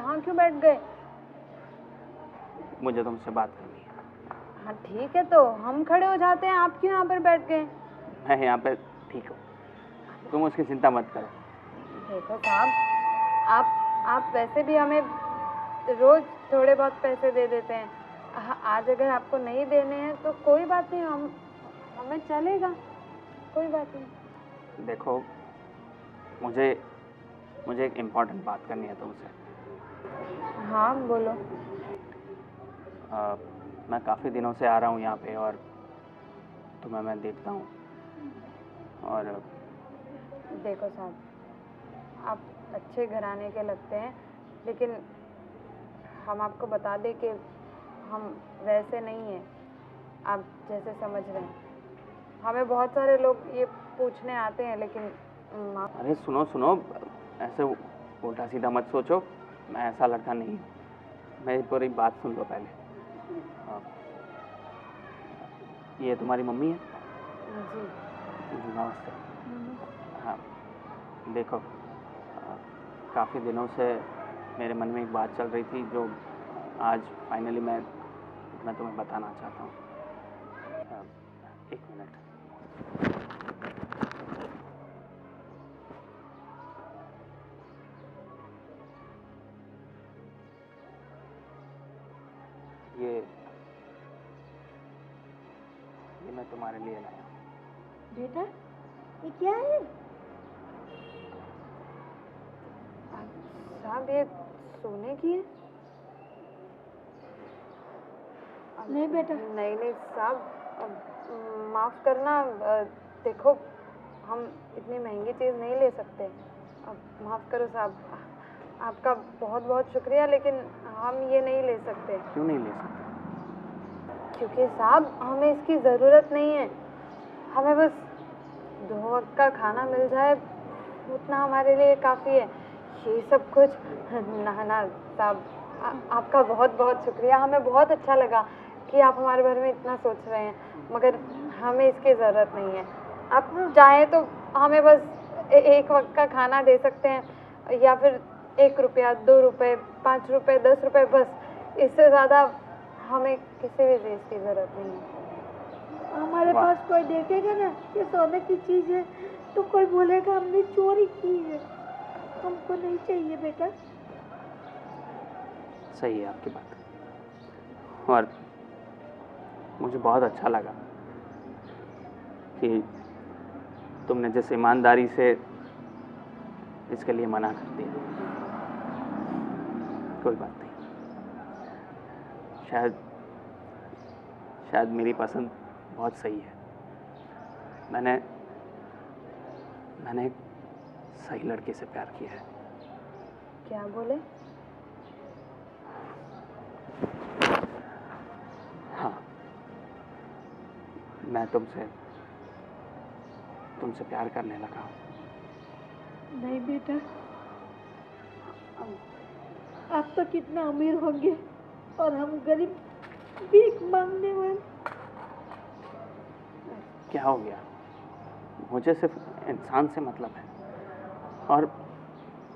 यहाँ क्यों बैठ गए? मुझे तुमसे बात करनी है। हाँ ठीक है, तो हम खड़े हो जाते हैं, आप क्यों यहाँ पर बैठ गए? मैं यहाँ पे ठीक हूँ, तुम उसकी चिंता मत करो। देखो साहब, आप वैसे भी हमें रोज थोड़े बहुत पैसे दे देते हैं। आज अगर आपको नहीं देने हैं तो कोई बात नहीं, हमें चलेगा, कोई बात नहीं। देखो, मुझे एक इम्पोर्टेंट बात करनी है तुमसे। हाँ बोलो। मैं काफ़ी दिनों से आ रहा हूँ यहाँ पे और तुम्हें मैं देखता हूँ और देखो साहब, आप अच्छे घराने के लगते हैं, लेकिन हम आपको बता दें कि हम वैसे नहीं हैं आप जैसे समझ रहे हैं। हमें बहुत सारे लोग ये पूछने आते हैं, लेकिन अरे सुनो, ऐसे उल्टा सीधा मत सोचो, मैं ऐसा लड़का नहीं हूँ। मेरी पूरी बात सुन लो पहले। ये तुम्हारी मम्मी है? जी नमस्ते। हाँ देखो, काफ़ी दिनों से मेरे मन में एक बात चल रही थी जो आज फाइनली मैं तुम्हें बताना चाहता हूँ। एक मिनट। ये मैं तुम्हारे लिए लाया हूँ। बेटा, ये क्या है? साहब, ये सोने की है? नहीं बेटा। नहीं साहब, माफ़ करना। देखो, हम इतनी महंगी चीज़ नहीं ले सकते। अब माफ़ करो साहब, आपका बहुत बहुत शुक्रिया, लेकिन हम ये नहीं ले सकते। क्यों नहीं ले सकते? क्योंकि साहब, हमें इसकी ज़रूरत नहीं है। हमें बस 2 वक्त का खाना मिल जाए, उतना हमारे लिए काफ़ी है। ये सब कुछ ना साहब, आपका बहुत बहुत शुक्रिया। हमें बहुत अच्छा लगा कि आप हमारे बारे में इतना सोच रहे हैं, मगर हमें इसकी ज़रूरत नहीं है। आप चाहें तो हमें बस एक वक्त का खाना दे सकते हैं, या फिर 1 रुपया, 2 रुपये, 5 रुपये, 10 रुपये, बस। इससे ज़्यादा हमें किसी भी चीज़ की ज़रूरत नहीं है। हमारे पास कोई देखेगा ना ये सोने की चीज़ है तो कोई बोलेगा हमने चोरी की है। हमको नहीं चाहिए बेटा। सही है आपकी बात, और मुझे बहुत अच्छा लगा कि तुमने जिस ईमानदारी से इसके लिए मना कर दिया। कोई बात नहीं, शायद मेरी पसंद बहुत सही है। मैंने एक सही लड़के से प्यार किया है। क्या बोले? हाँ, मैं तुमसे प्यार करने लगा हूँ। नहीं बेटा, आप तो कितना अमीर होंगे और हम गरीब भीख मांगने वाले। क्या हो गया? मुझे सिर्फ इंसान से मतलब है, और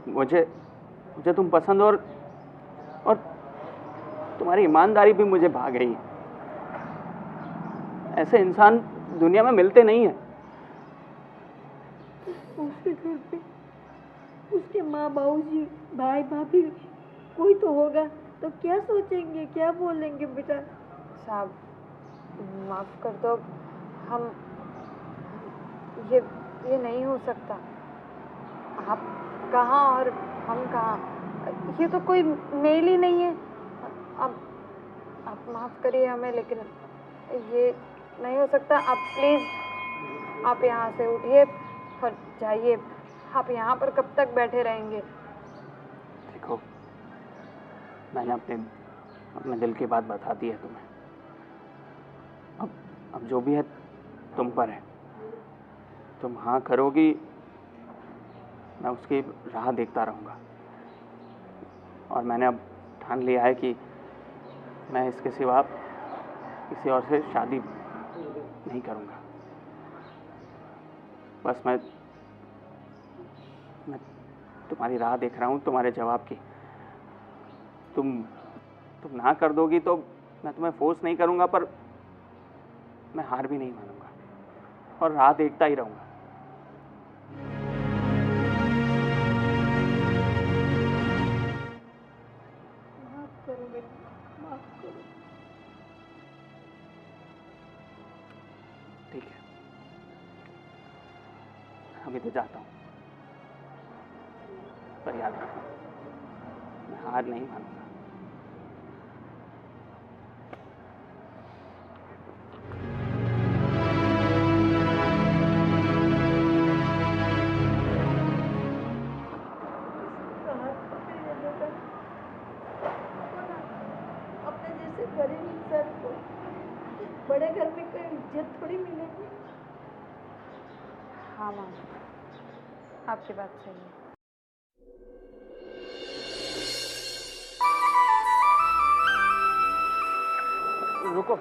मुझे तुम पसंद, और तुम्हारी ईमानदारी भी मुझे भा गई। ऐसे इंसान दुनिया में मिलते नहीं हैं। उसके घर पे उसके माँ बाबूजी, भाई भाभी कोई तो होगा, तो क्या सोचेंगे, क्या बोलेंगे बेटा? साहब, माफ़ कर दो, हम ये नहीं हो सकता। आप कहाँ और हम कहाँ, ये तो कोई मेल ही नहीं है। आप माफ़ करिए हमें, लेकिन ये नहीं हो सकता। आप प्लीज़, आप यहाँ से उठिए और जाइए। आप यहाँ पर कब तक बैठे रहेंगे? देखो, मैंने अपने दिल की बात बता दी है तुम्हें। अब जो भी है तुम पर है। तुम हाँ करोगी, मैं उसकी राह देखता रहूँगा। और मैंने अब ठान लिया है कि मैं इसके सिवा किसी और से शादी नहीं करूँगा। बस मैं तुम्हारी राह देख रहा हूँ, तुम्हारे जवाब की। तुम ना कर दोगी तो मैं तुम्हें फोर्स नहीं करूँगा, पर मैं हार भी नहीं मानूंगा और राह देखता ही रहूँगा। माफ करो बेटा, माफ करो। ठीक है, अभी तो जाता हूँ, पर याद रखना मैं हार नहीं मानूंगा। अपने जैसे गरीब इंसान को बड़े घर में कोई इज्जत थोड़ी मिलेगी। हाँ माँ, आपकी बात सही है। रुको।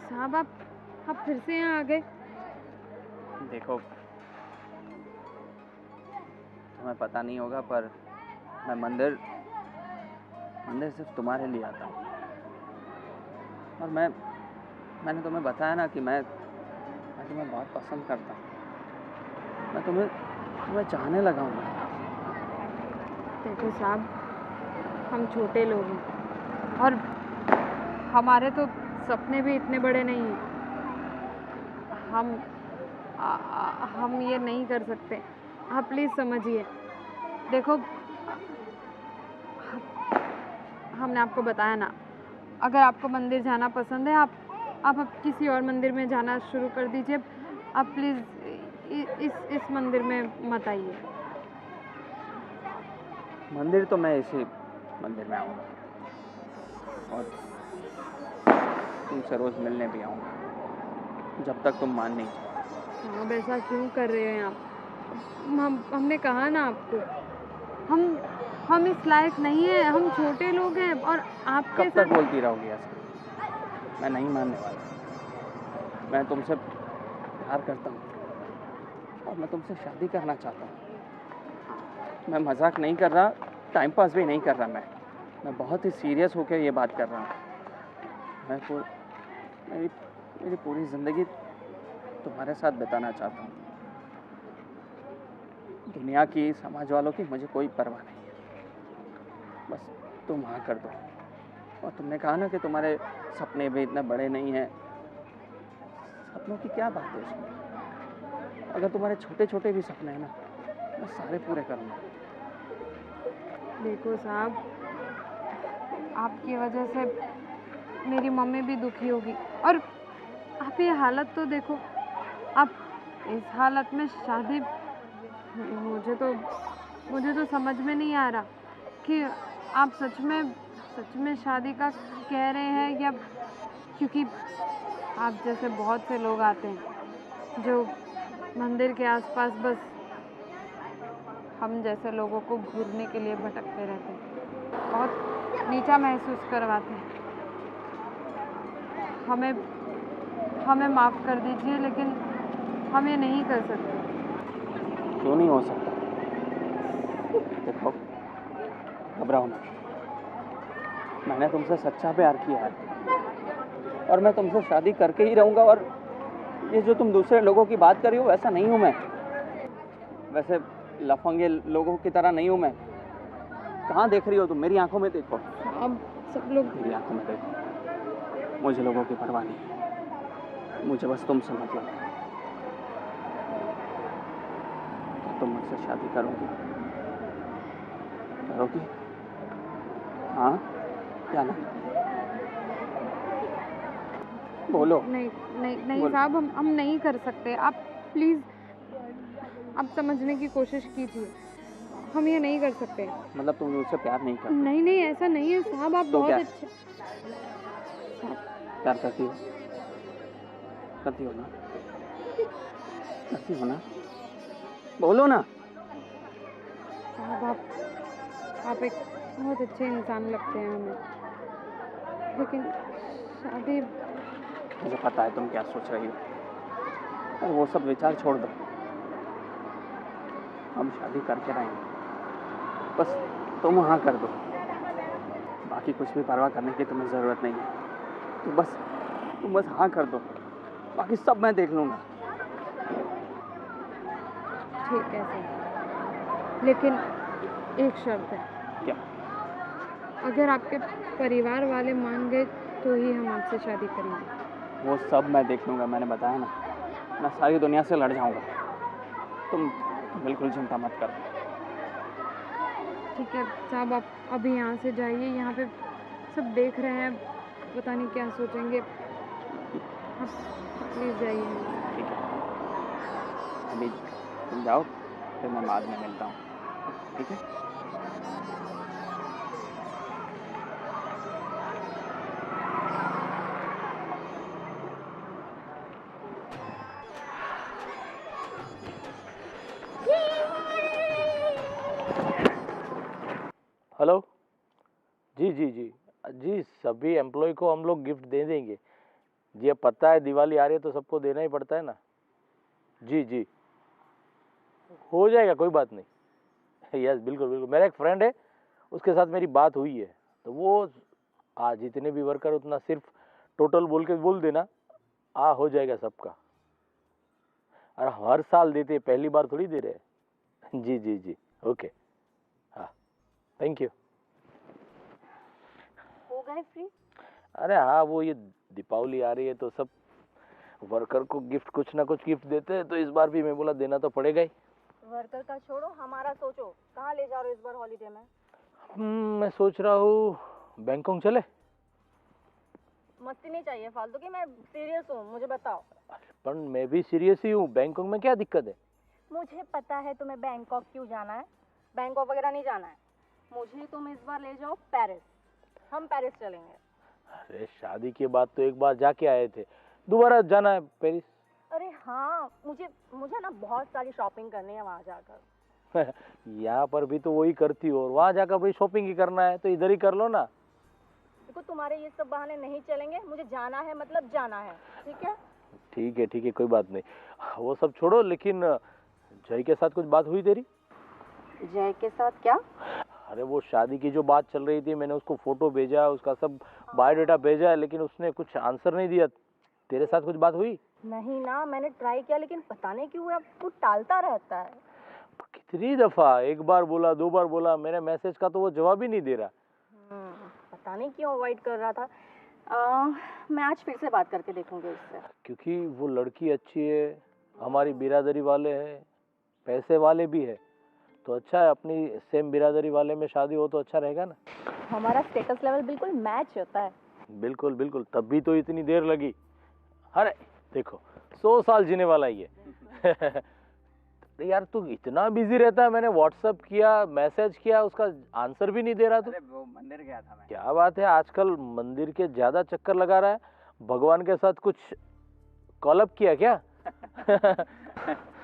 साहब आप फिर से यहाँ आ गए? देखो, तुम्हें पता नहीं होगा पर मैं मंदिर सिर्फ तुम्हारे लिए आता हूँ। और मैंने तुम्हें बताया ना कि मैं तुम्हें बहुत पसंद करता हूँ। मैं तुम्हें चाहने लगा हूँ। देखो साहब, हम छोटे लोग हैं और हमारे तो सपने भी इतने बड़े नहीं हैं। हम ये नहीं कर सकते। आप प्लीज़ समझिए। देखो, हमने आपको बताया ना, अगर आपको मंदिर जाना पसंद है, आप किसी और मंदिर में जाना शुरू कर दीजिए। आप प्लीज़ इस मंदिर में मत आइए। मंदिर तो मैं इसी मंदिर में आऊँगा और तुमसे रोज़ मिलने भी आऊँगा, जब तक तुम मान नहीं जाओ। अब ऐसा क्यों कर रहे हैं आप? हमने कहा ना आपको, हम इस लायक नहीं है। हम छोटे लोग हैं और आपके कब तक बोलती रहोगी ऐसा? मैं नहीं मानने वाला। मैं तुमसे प्यार करता हूँ और मैं तुमसे शादी करना चाहता हूँ। मैं मजाक नहीं कर रहा, टाइम पास भी नहीं कर रहा। मैं बहुत ही सीरियस होकर ये बात कर रहा हूँ। मेरी पूरी ज़िंदगी तुम्हारे साथ बिताना चाहता हूँ। दुनिया की, समाज वालों की मुझे कोई परवाह नहीं है। बस तुम हाँ कर दो। और तुमने कहा ना कि तुम्हारे सपने भी इतने बड़े नहीं हैं। सपनों की क्या बात है इसमें? अगर तुम्हारे छोटे छोटे भी सपने हैं ना, मैं सारे पूरे करूँगा। देखो साहब, आपकी वजह से मेरी मम्मी भी दुखी होगी और आप ये हालत तो देखो। आप इस हालत में शादी, मुझे तो समझ में नहीं आ रहा कि आप सच में शादी का कह रहे हैं या, क्योंकि आप जैसे बहुत से लोग आते हैं जो मंदिर के आसपास बस हम जैसे लोगों को घूरने के लिए भटकते रहते हैं, बहुत नीचा महसूस करवाते हैं। हमें माफ़ कर दीजिए, लेकिन हम ये नहीं कर सकते। क्यों नहीं हो सकता? देखो, घबराओ ना। मैंने तुमसे सच्चा प्यार किया है और मैं तुमसे शादी करके ही रहूँगा। और ये जो तुम दूसरे लोगों की बात कर रही हो, वैसा नहीं हूँ मैं। वैसे लफंगे लोगों की तरह नहीं हूँ मैं। कहाँ देख रही हो तुम? मेरी आंखों में देखो। अब सब लोग मेरी आंखों में देखो। मुझे लोगों की परवाह नहीं, मुझे बस तुमसे मतलब है। तुम मुझसे शादी करोगी? हाँ क्या ना? बोलो। नहीं साहब, हम नहीं कर सकते। आप प्लीज़, आप समझने की कोशिश कीजिए। हम ये नहीं कर सकते। मतलब तुम मुझसे प्यार नहीं करती? नहीं, ऐसा नहीं है साहब। आप तो बहुत क्या? अच्छे प्यार करती हो? करती हो ना? करती हो ना? बोलो ना। साहब, आप एक बहुत अच्छे इंसान लगते हैं हमें, लेकिन शादी। मुझे पता है तुम क्या सोच रही हो, और वो सब विचार छोड़ दो। हम शादी करके रहेंगे, बस तुम हाँ कर दो। बाकी कुछ भी परवाह करने की तुम्हें ज़रूरत नहीं है। तुम बस हाँ कर दो, बाकी सब मैं देख लूँगा। ठीक है सर, लेकिन एक शर्त है। क्या? अगर आपके परिवार वाले मान गए तो ही हम आपसे शादी करेंगे। वो सब मैं देख लूँगा, मैंने बताया ना, मैं सारी दुनिया से लड़ जाऊँगा। तुम बिल्कुल चिंता मत करो। ठीक है साहब, आप अभी यहाँ से जाइए, यहाँ पे सब देख रहे हैं, पता नहीं क्या सोचेंगे। आप प्लीज़ जाइए। ठीक है, अभी तुम जाओ, फिर मैं बाद में मिलता हूँ, ठीक है? हेलो जी जी जी जी, सभी एम्प्लॉय को हम लोग गिफ्ट दे देंगे जी। अब पता है दिवाली आ रही है तो सबको देना ही पड़ता है ना। जी जी, हो जाएगा, कोई बात नहीं। यस बिल्कुल बिल्कुल, मेरा एक फ्रेंड है, उसके साथ मेरी बात हुई है, तो वो आज जितने भी वर्कर उतना सिर्फ टोटल बोल के बोल देना, हो जाएगा सबका। और हर साल देते, पहली बार थोड़ी दे रहे हैं। जी जी जी, ओके, हाँ, थैंक यू। हो गए फ्री? अरे हाँ, वो ये दीपावली आ रही है तो सब वर्कर को गिफ्ट, कुछ ना कुछ गिफ्ट देते हैं, तो इस बार भी मैं बोला देना तो पड़ेगा ही। वर्कर का छोड़ो, हमारा सोचो, कहाँ ले जा रहे हो इस बार हॉलीडे में? मैं सोच रहा हूँ बैंकॉक चले। मस्ती नहीं चाहिए फालतू की, मैं सीरियस हूँ, मुझे बताओ। पर मैं भी सीरियस ही हूँ, बैंकॉक में क्या दिक्कत है? मुझे पता है तुम्हें बैंकॉक क्यों जाना है, बैंकॉक वगैरह नहीं जाना है। मुझे तुम इस बार ले जाओ पेरिस, हम पेरिस चलेंगे। अरे शादी के बाद तो एक बार जाके आए थे, दोबारा जाना है पेरिस? अरे हाँ, मुझे ना बहुत सारी शॉपिंग करनी है वहाँ जाकर। यहाँ पर भी तो वही करती हो, और वहाँ जाकर भी शॉपिंग ही करना है, तो इधर ही कर लो ना। देखो तुम्हारे ये सब बहाने नहीं चलेंगे, मुझे जाना है मतलब जाना है, ठीक है? ठीक है, कोई बात नहीं, वो सब छोड़ो। लेकिन जय के साथ कुछ बात हुई तेरी? जय के साथ क्या? अरे वो शादी की जो बात चल रही थी, मैंने उसको फोटो भेजा, उसका सब बायोडाटा भेजा है, लेकिन उसने कुछ आंसर नहीं दिया। तेरे साथ कुछ बात हुई? नहीं ना, मैंने ट्राई किया लेकिन पता नहीं क्यों वो टालता रहता है। कितनी दफा, एक बार बोला, दो बार बोला, मेरे मैसेज का तो वो जवाब ही नहीं दे रहा। पता नहीं क्यों अवॉइड कर रहा था। मैं आज फिर से बात करके देखूंगी उससे। क्योंकि वो लड़की अच्छी है, हमारी बिरादरी वाले हैं, पैसे वाले भी है, तो अच्छा है, अपनी सेम बिरादरी वाले में शादी हो तो अच्छा रहेगा ना। हमारा स्टेटस लेवल बिल्कुल मैच होता है। बिल्कुल बिल्कुल, तब भी तो इतनी देर लगी। अरे देखो, 100 साल जीने वाला ही है। यार तू इतना बिजी रहता है, मैंने व्हाट्सएप किया, मैसेज किया, उसका आंसर भी नहीं दे रहा तू। अरे वो मंदिर गया था मैं। क्या बात है, आजकल मंदिर के ज्यादा चक्कर लगा रहा है, भगवान के साथ कुछ कॉलअप किया क्या?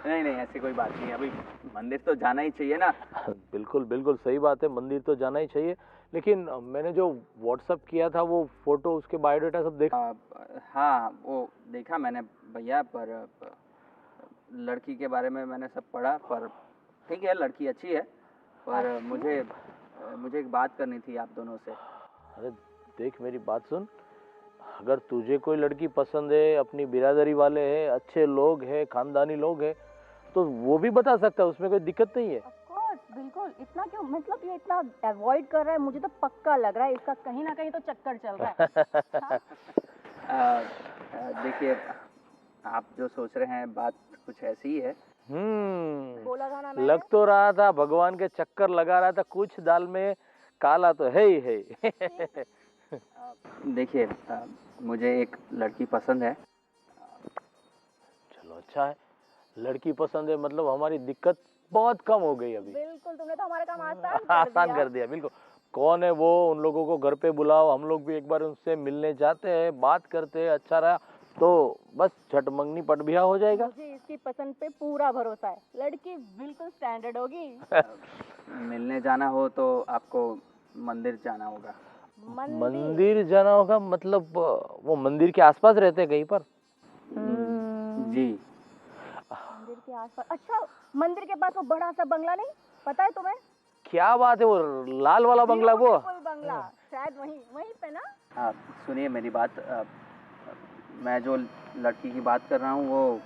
नहीं ऐसी कोई बात नहीं, अभी मंदिर तो जाना ही चाहिए ना। बिल्कुल बिल्कुल सही बात है, मंदिर तो जाना ही चाहिए, लेकिन मैंने जो व्हाट्सएप किया था वो फोटो, उसके बायोडाटा सब देखा। हाँ वो देखा मैंने भैया, पर लड़की के बारे में मैंने सब पढ़ा, पर ठीक है लड़की अच्छी है, पर मुझे एक बात करनी थी आप दोनों से। अरे देख मेरी बात सुन, अगर तुझे कोई लड़की पसंद है, अपनी बिरादरी वाले हैं, अच्छे लोग हैं, खानदानी लोग हैं, तो वो भी बता सकता है, उसमें कोई दिक्कत नहीं है। ऑफ कोर्स, बिल्कुल। इतना क्यों, मतलब ये इतना अवॉइड कर रहा है, मुझे तो पक्का लग रहा है इसका कहीं ना कहीं तो चक्कर चल रहा है। देखिए, आप जो सोच रहे हैं बात कुछ ऐसी ही है। बोला था ना मैंने। लग तो रहा था भगवान के चक्कर लगा रहा था, कुछ दाल में काला तो है ही है। देखिए, मुझे एक लड़की पसंद है। चलो अच्छा है, लड़की पसंद है, मतलब हमारी दिक्कत बहुत कम हो गई अभी। बिल्कुल, तुमने तो हमारा काम आसान कर दिया। बिल्कुल, कौन है वो, उन लोगों को घर पे बुलाओ, हम लोग भी एक बार उनसे मिलने जाते हैं, बात करते हैं, अच्छा रहा तो बस झट मंगनी पट बिहा हो जाएगा। मुझे इसकी पसंद पे पूरा भरोसा है, लड़की बिल्कुल स्टैंडर्ड होगी। मिलने जाना हो तो आपको मंदिर जाना होगा। मंदिर जाना होगा, मतलब वो मंदिर के आसपास रहते हैं कहीं पर? जी। मंदिर के आसपास? अच्छा, मंदिर के पास वो बड़ा सा बंगला नहीं, पता है तुम्हें? क्या बात है, वो लाल वाला बंगला वो? कोई बंगला शायद वहीं वहीं पे ना। हाँ सुनिए मेरी बात, मैं जो लड़की की बात कर रहा हूँ वो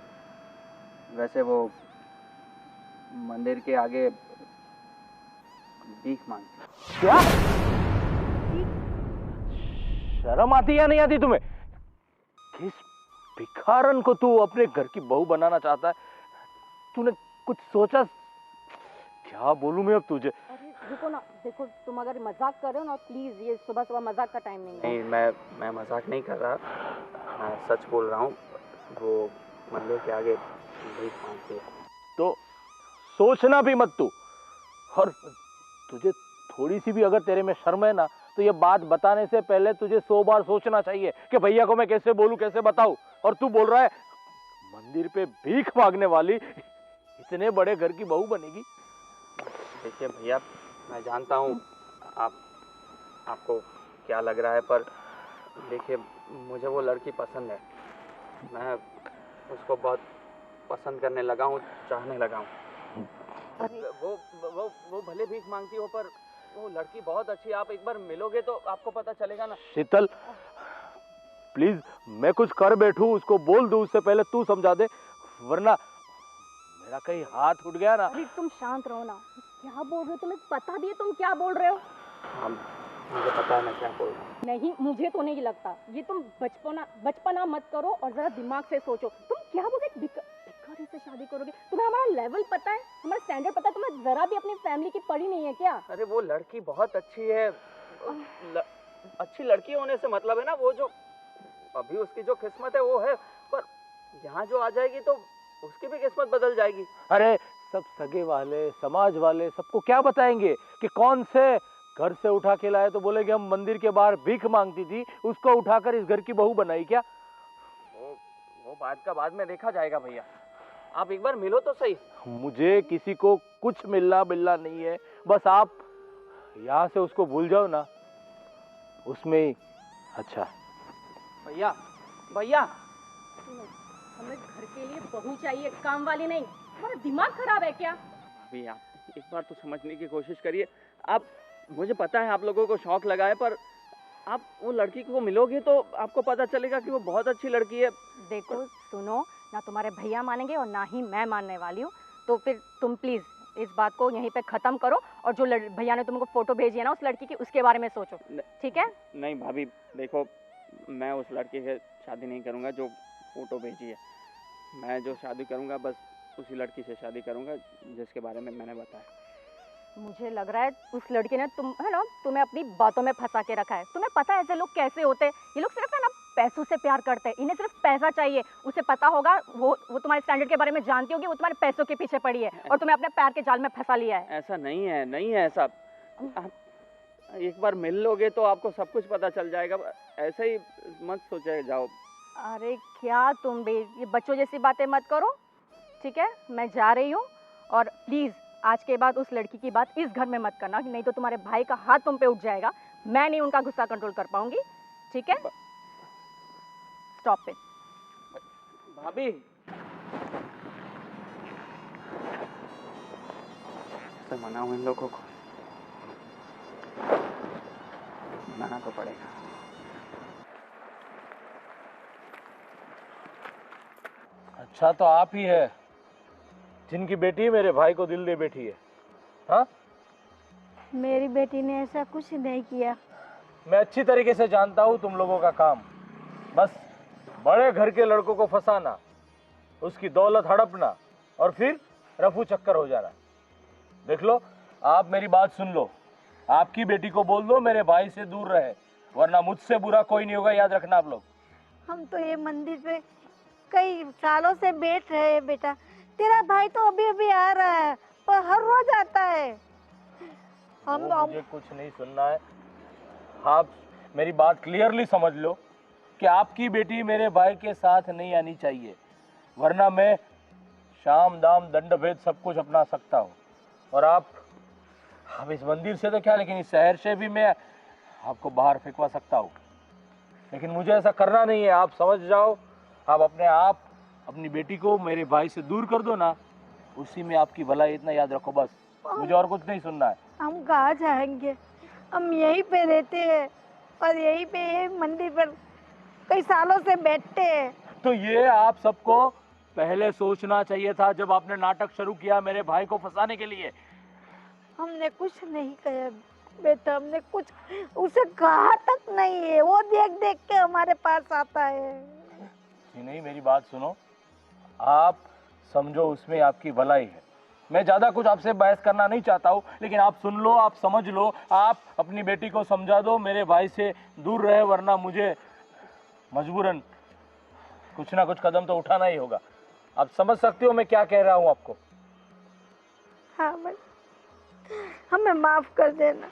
वैसे वो मंदिर के आगे भीख मांगती। क्या? शर्म आती या नहीं आती तुम्हें? किस भिखारन को तू अपने घर की बहू बनाना चाहता है? तूने कुछ सोचा? क्या बोलूं मैं अब तुझे? अरे रुको ना, देखो तुम अगर मजाक कर रहे हो ना प्लीज, ये सुबह सुबह मजाक का टाइम नहीं है। नहीं मैं मजाक नहीं कर रहा, मैं सच बोल रहा हूँ। वो मंदिर के आगे भीख मांगती है। तो सोचना भी मत तू, और तुझे थोड़ी सी भी अगर तेरे में शर्म है ना तो ये बात बताने से पहले तुझे 100 बार सोचना चाहिए कि भैया को मैं कैसे बोलूं, कैसे बताऊं। और तू बोल रहा है मंदिर पे भीख मांगने वाली इतने बड़े घर की बहू बनेगी? देखिए भैया, मैं जानता हूँ आपको क्या लग रहा है, पर देखिए मुझे वो लड़की पसंद है। मैं उसको बहुत पसंद करने लगा हूँ, चाहने लगा हूँ। वो भले भीख मांगती हो पर वो लड़की बहुत अच्छी है। आप एक बार मिलोगे तो आपको पता चलेगा ना। शीतल प्लीज, मैं कुछ कर बैठूं उसको बोल दूं उससे पहले तू समझा दे, वरना मेरा कहीं हाथ उठ गया ना। अरे तुम शांत रहो ना, क्या बोल रहे हो? तुम्हें पता भी है तुम क्या बोल रहे हो? हाँ मुझे पता है मैं क्या बोल रहा हूँ। नहीं, मुझे तो नहीं लगता। ये तुम बचपना मत करो और जरा दिमाग से सोचो। तुम क्या बोल रहे भिखारी से शादी करोगे? तुम्हें हमारा लेवल पता है, हमारा स्टैंडर्ड पता है? तुम्हें जरा भी अपनी फैमिली की पड़ी नहीं है क्या? अरे वो लड़की बहुत अच्छी है। अच्छी लड़की होने से मतलब है ना, वो जो अभी उसकी जो किस्मत है वो है, पर यहाँ जो आ जाएगी तो उसकी भी किस्मत बदल जाएगी। अरे सब सगे वाले, समाज वाले सबको क्या बताएंगे कि कौन से घर से उठा के लाए? तो बोलेंगे हम मंदिर के बाहर भीख मांगती थी, उसको उठाकर इस घर की बहू बनाई क्या? वो बात का बाद में देखा जाएगा भैया, आप एक बार मिलो तो सही। मुझे किसी को कुछ मिलना बिलना नहीं है, बस आप यहाँ से उसको भूल जाओ ना, उसमें ही अच्छा। भैया भैया सुनो, हमें घर के लिए बहू चाहिए, काम वाली नहीं। तुम्हारा दिमाग खराब है क्या? अभी आप एक बार तो समझने की कोशिश करिए। आप, मुझे पता है आप लोगों को शौक लगा है, पर आप वो लड़की को मिलोगे तो आपको पता चलेगा कि वो बहुत अच्छी लड़की है। देखो सुनो, ना तुम्हारे भैया मानेंगे और ना ही मैं मानने वाली हूँ। तो फिर तुम प्लीज इस बात को यहीं पे खत्म करो, और जो भैया ने तुमको फोटो भेजी है ना उस लड़की की, उसके बारे में सोचो, ठीक है? नहीं भाभी देखो, मैं उस लड़के से शादी नहीं करूँगा जो फोटो भेजी है। मैं जो शादी करूँगा बस उसी लड़की से शादी करूँगा जिसके बारे में मैंने बताया। मुझे लग रहा है उस लड़के ने तुम्हें अपनी बातों में फंसा के रखा है। तुम्हें पता है ऐसे लोग कैसे होते हैं? ये लोग सिर्फ है ना पैसों से प्यार करते हैं, इन्हें सिर्फ पैसा चाहिए। उसे पता होगा, वो तुम्हारे स्टैंडर्ड के बारे में जानती होगी, वो तुम्हारे पैसों के पीछे पड़ी है और तुम्हें अपने पैर के जाल में फंसा लिया है। ऐसा नहीं है, नहीं है ऐसा। आप एक बार मिल लोगे तो आपको सब कुछ पता चल जाएगा। ऐसे ही मत सोचे जाओ। अरे क्या तुम भी ये बच्चों जैसी बातें मत करो, ठीक है? मैं जा रही हूँ, और प्लीज आज के बाद उस लड़की की बात इस घर में मत करना, नहीं तो तुम्हारे भाई का हाथ तुम पे उठ जाएगा। मैं नहीं उनका गुस्सा कंट्रोल कर पाऊंगी, ठीक है? Stop it. भाभी से मनाऊं इन लोगों को, मनाना तो पड़ेगा। अच्छा तो आप ही है जिनकी बेटी मेरे भाई को दिल दे बैठी है? हाँ, मेरी बेटी ने ऐसा कुछ नहीं किया। मैं अच्छी तरीके से जानता हूँ तुम लोगों का काम, बस बड़े घर के लड़कों को फंसाना, उसकी दौलत हड़पना और फिर रफू चक्कर हो जाना। देख लो, आप मेरी बात सुन लो, आपकी बेटी को बोल दो मेरे भाई से दूर रहे, वरना मुझसे बुरा कोई नहीं होगा, याद रखना आप लोग। हम तो ये मंदिर पे कई सालों से बैठ रहे हैं बेटा। तेरा भाई तो अभी अभी आ रहा है, पर हर रोज आता है। मुझे कुछ नहीं सुनना है। आप मेरी बात क्लियरली समझ लो कि आपकी बेटी मेरे भाई के साथ नहीं आनी चाहिए, वरना मैं शाम दाम दंड भेद सब कुछ अपना सकता हूँ। और आप इस मंदिर से तो क्या, लेकिन इस शहर से भी मैं आपको बाहर फेंकवा सकता हूँ, लेकिन मुझे ऐसा करना नहीं है। आप समझ जाओ, आप अपनी बेटी को मेरे भाई से दूर कर दो ना, उसी में आपकी भलाई। इतना याद रखो बस, मुझे और कुछ नहीं सुनना है। हम कहाँ जाएंगे? हम यहीं पे रहते हैं और यहीं पे ये मंदिर पर कई सालों से बैठते हैं। तो ये आप सबको पहले सोचना चाहिए था जब आपने नाटक शुरू किया मेरे भाई को फंसाने के लिए। हमने कुछ नहीं कहा बेटा, हमने कुछ उसे कहा तक नहीं है। वो देख देख के हमारे पास आता है। जी नहीं, मेरी बात सुनो, आप समझो उसमें आपकी भलाई है। मैं ज्यादा कुछ आपसे बहस करना नहीं चाहता हूँ, लेकिन आप सुन लो, आप समझ लो, आप अपनी बेटी को समझा दो मेरे भाई से दूर रहे, वरना मुझे मजबूरन कुछ ना कुछ कदम तो उठाना ही होगा। आप समझ सकते हो मैं क्या कह रहा हूँ आपको? हाँ भाई, हमें माफ कर देना,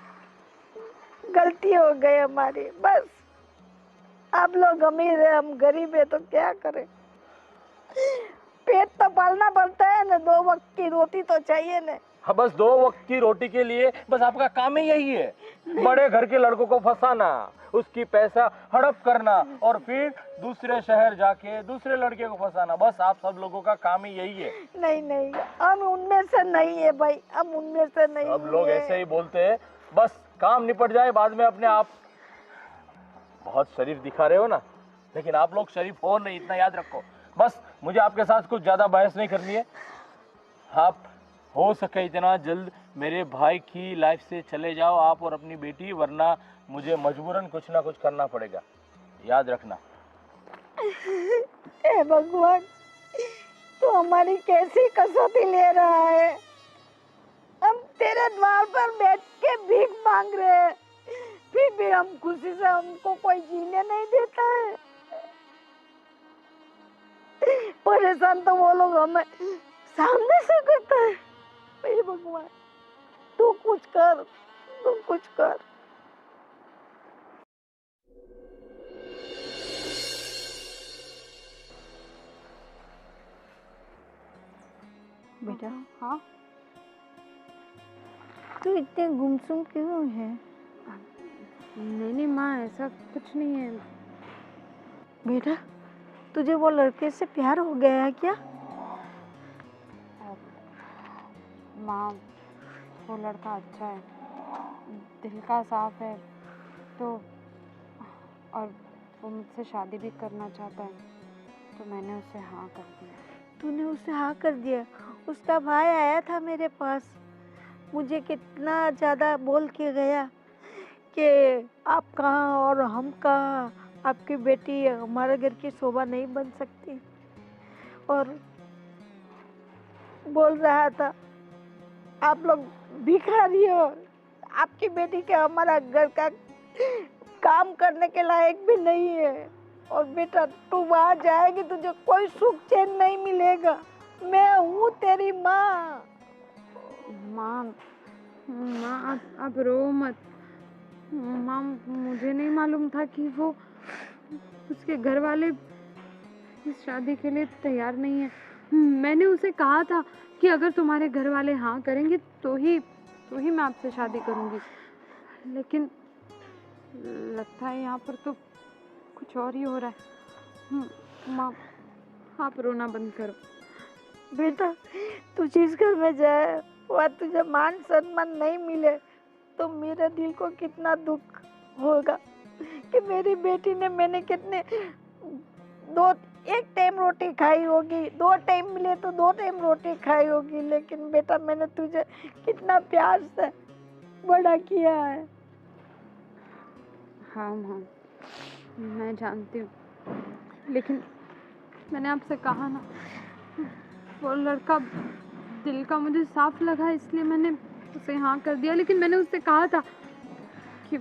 गलती हो गई हमारी। बस आप लोग अमीर है, हम गरीब है, तो क्या करें? पेट तो पालना पड़ता है ना, 2 वक्त की रोटी तो चाहिए ना। हाँ, बस 2 वक्त की रोटी के लिए बस आपका काम ही यही है, बड़े घर के लड़कों को फंसाना, उसकी पैसा हड़प करना और फिर दूसरे शहर जाके दूसरे लड़के को फंसाना। बस आप सब लोगों का काम ही यही है। नहीं नहीं, हम उनमें से नहीं है भाई, हम उनमें से नहीं। सब लोग ऐसे ही बोलते हैं, बस काम निपट जाए बाद में अपने आप। बहुत शरीफ दिखा रहे हो ना, लेकिन आप लोग शरीफ हो नहीं, इतना याद रखो। बस मुझे आपके साथ कुछ ज्यादा बहस नहीं करनी है। आप हो सके इतना जल्द मेरे भाई की लाइफ से चले जाओ, आप और अपनी बेटी, वरना मुझे मजबूरन कुछ ना कुछ करना पड़ेगा, याद रखना। हे भगवान, तो हमारी कैसी कसौटी ले रहा है? हम तेरे द्वार पर बैठ के भीख मांग रहे हैं, फिर भी हम खुशी से हमको कोई जीने नहीं देता है। परेशान तो वो लोग हमें सामने से करता है। हे भगवान, तू कुछ कर, तू कुछ कर। बेटा, हाँ, तू इतने गुमसुम क्यों है? नहीं नहीं माँ, ऐसा कुछ नहीं है। बेटा, तुझे वो लड़के से प्यार हो गया है क्या? माँ, वो लड़का अच्छा है, दिल का साफ है, तो और वो मुझसे शादी भी करना चाहता है, तो मैंने उसे हाँ कर दिया। तूने उसे हाँ कर दिया? उसका भाई आया था मेरे पास, मुझे कितना ज़्यादा बोल के गया कि आप कहाँ और हम कहाँ, आपकी बेटी हमारे घर की शोभा नहीं बन सकती। और बोल रहा था आप लोग भिखारी हो, आपकी बेटी के हमारा घर का काम करने के लायक भी नहीं है। और बेटा, तू वहाँ जाएगी तुझे कोई सुख चैन नहीं मिलेगा। मैं हूँ तेरी माँ। माँ, माँ आप रो मत। माँ, मुझे नहीं मालूम था कि वो उसके घर वाले इस शादी के लिए तैयार नहीं है। मैंने उसे कहा था कि अगर तुम्हारे घर वाले हाँ करेंगे तो ही मैं आपसे शादी करूँगी, लेकिन लगता है यहाँ पर तो कुछ और ही हो रहा है। माँ, आप रोना बंद करो। बेटा, तू जिस घर में जाए वह तुझे मान सम्मान नहीं मिले तो मेरे दिल को कितना दुख होगा कि मेरी बेटी ने, मैंने कितने एक टाइम रोटी खाई होगी, 2 टाइम मिले तो 2 टाइम रोटी खाई होगी, लेकिन बेटा मैंने तुझे कितना प्यार से बड़ा किया है। हाँ माँ, मैं जानती हूँ, लेकिन मैंने आपसे कहा ना, वो लड़का दिल का मुझे साफ लगा, इसलिए मैंने उसे हाँ कर दिया। लेकिन मैंने उससे कहा था कि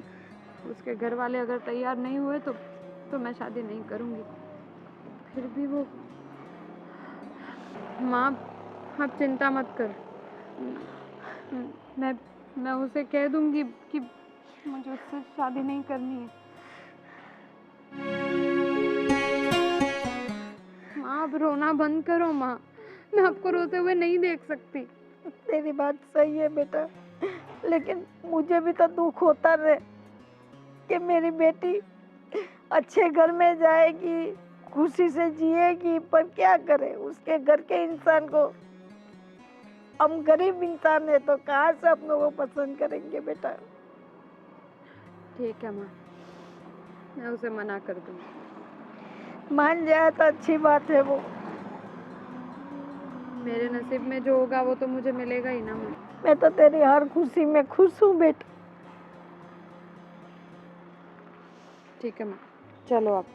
उसके घर वाले अगर तैयार नहीं हुए तो मैं शादी नहीं करूँगी। फिर भी वो, माँ आप चिंता मत कर, मैं उसे कह दूँगी कि मुझे उससे शादी नहीं करनी है। माँ, आप रोना बंद करो। माँ, मैं आपको रोते हुए नहीं देख सकती। तेरी बात सही है बेटा, लेकिन मुझे भी तो दुख होता रहे कि मेरी बेटी अच्छे घर में जाएगी, खुशी से जिएगी, पर क्या करे, उसके घर के इंसान को हम गरीब इंसान है तो कहाँ से अपने को पसंद करेंगे बेटा। ठीक है माँ, मैं उसे मना कर दूँगी। मान जाए तो अच्छी बात है। वो मेरे नसीब में जो होगा वो तो मुझे मिलेगा ही ना माँ। मैं तो तेरी हर खुशी में खुश हूँ बेटा। ठीक है माँ, चलो अब